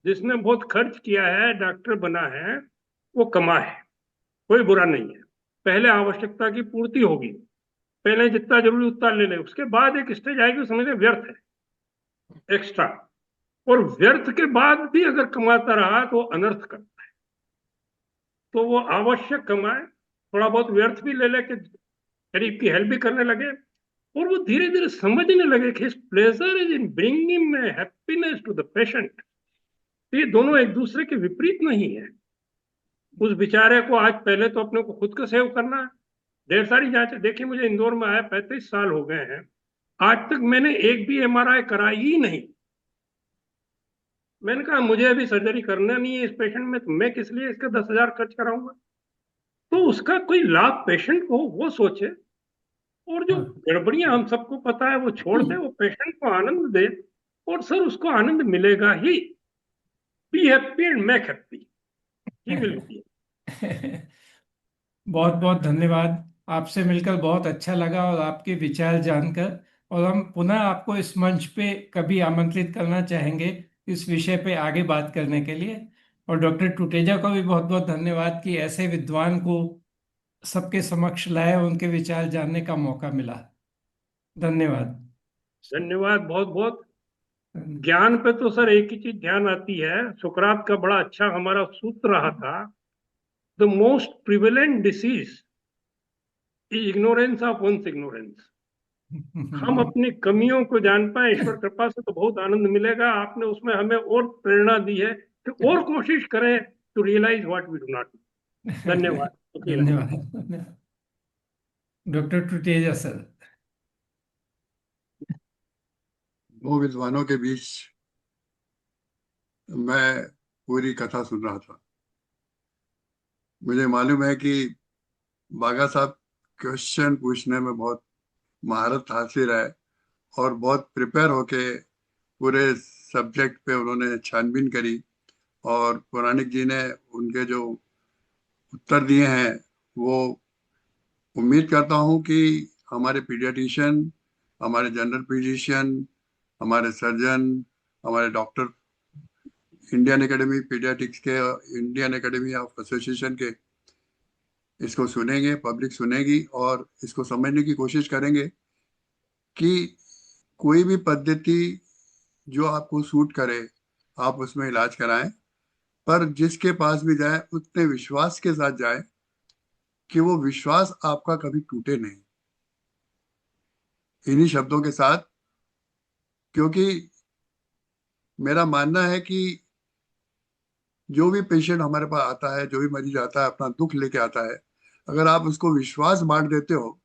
जिसने बहुत खर्च किया है, डॉक्टर बना है, वो कमा है, कोई बुरा नहीं है। पहले आवश्यकता की पूर्ति होगी, पहले जितना जरूरी उतना ले ले, उसके बाद एक स्टेज आएगी समझे व्यर्थ है, एक्स्ट्रा। और व्यर्थ के बाद भी अगर कमाता रहा तो अनर्थ करता है। तो वो आवश्यक कमाए, थोड़ा बहुत व्यर्थ भी ले ले कि गरीब की हेल्प भी करने लगे, और वो धीरे धीरे समझने लगे कि pleasure is in bringing happiness to the patient. ये दोनों एक दूसरे के विपरीत नहीं है। उस बेचारे को आज पहले तो अपने को खुद को सेव करना है। ढेर सारी जांच देखिए, मुझे इंदौर में आया 35 साल हो गए हैं, आज तक मैंने एक भी एमआरआई कराई ही नहीं। मैंने कहा मुझे अभी सर्जरी करना नहीं है इस पेशेंट में, तो मैं किस लिए इसके 10,000 खर्च कराऊंगा। तो उसका कोई लाभ पेशेंट को वो सोचे, और जो हाँ। गड़बड़ियां हम सबको पता है वो छोड़ दे, वो पेशेंट को आनंद दे। और सर उसको आनंद मिलेगा ही। Be happy and make happy, he will be. बहुत बहुत धन्यवाद। आपसे मिलकर बहुत अच्छा लगा और आपके विचार जानकर। और हम पुनः आपको इस मंच पे कभी आमंत्रित करना चाहेंगे इस विषय पे आगे बात करने के लिए। और डॉक्टर टुटेजा को भी बहुत बहुत धन्यवाद कि ऐसे विद्वान को सबके समक्ष लाए, उनके विचार जानने का मौका मिला। धन्यवाद। धन्यवाद बहुत बहुत। ज्ञान पे तो सर एक ही चीज ध्यान आती है, सुकरात का बड़ा अच्छा हमारा सूत्र रहा था, the most prevalent disease is ignorance of one's ignorance. हम अपनी कमियों को जान पाए, ईश्वर कृपा से तो बहुत आनंद मिलेगा। आपने उसमें हमें और प्रेरणा दी है कि और कोशिश करें to realise what we do not. धन्यवाद। सुखी रहिए। धन्यवाद। Doctor Tuteja sir. दो विद्वानों के बीच मैं पूरी कथा सुन रहा था। मुझे मालूम है कि बागा साहब क्वेश्चन पूछने में बहुत महारत हासिल है और बहुत प्रिपेयर होके पूरे सब्जेक्ट पे उन्होंने छानबीन करी, और पौराणिक जी ने उनके जो उत्तर दिए हैं वो उम्मीद करता हूँ कि हमारे पीडियाट्रिशियन, हमारे जनरल फिजिशियन, हमारे सर्जन, हमारे डॉक्टर इंडियन एकेडमी पीडियाट्रिक्स के, इंडियन एकेडमी ऑफ एसोसिएशन के इसको सुनेंगे, पब्लिक सुनेगी और इसको समझने की कोशिश करेंगे कि कोई भी पद्धति जो आपको सूट करे आप उसमें इलाज कराएं, पर जिसके पास भी जाए उतने विश्वास के साथ जाए कि वो विश्वास आपका कभी टूटे नहीं। इन्हीं शब्दों के साथ, क्योंकि मेरा मानना है कि जो भी पेशेंट हमारे पास आता है, जो भी मरीज आता है अपना दुख लेके आता है, अगर आप उसको विश्वास बांट देते हो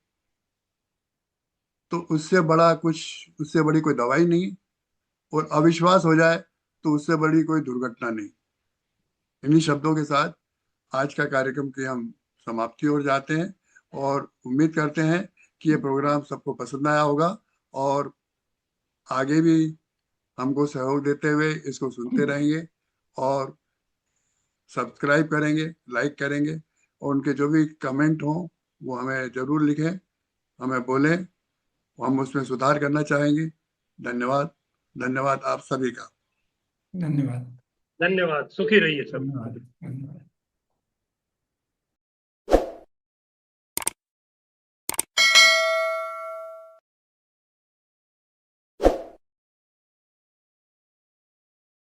तो उससे बड़ा कुछ, उससे बड़ी कोई दवाई नहीं, और अविश्वास हो जाए तो उससे बड़ी कोई दुर्घटना नहीं। इन्हीं शब्दों के साथ आज का कार्यक्रम की हम समाप्ति ओर जाते हैं और उम्मीद करते हैं कि ये प्रोग्राम सबको पसंद आया होगा और आगे भी हमको सहयोग देते हुए इसको सुनते रहेंगे और सब्सक्राइब करेंगे, लाइक करेंगे, और उनके जो भी कमेंट हों वो हमें जरूर लिखें, हमें बोलें, हम उसमें सुधार करना चाहेंगे। धन्यवाद। धन्यवाद आप सभी का। धन्यवाद। धन्यवाद। सुखी रहिए सब। धन्यवाद। धन्यवाद।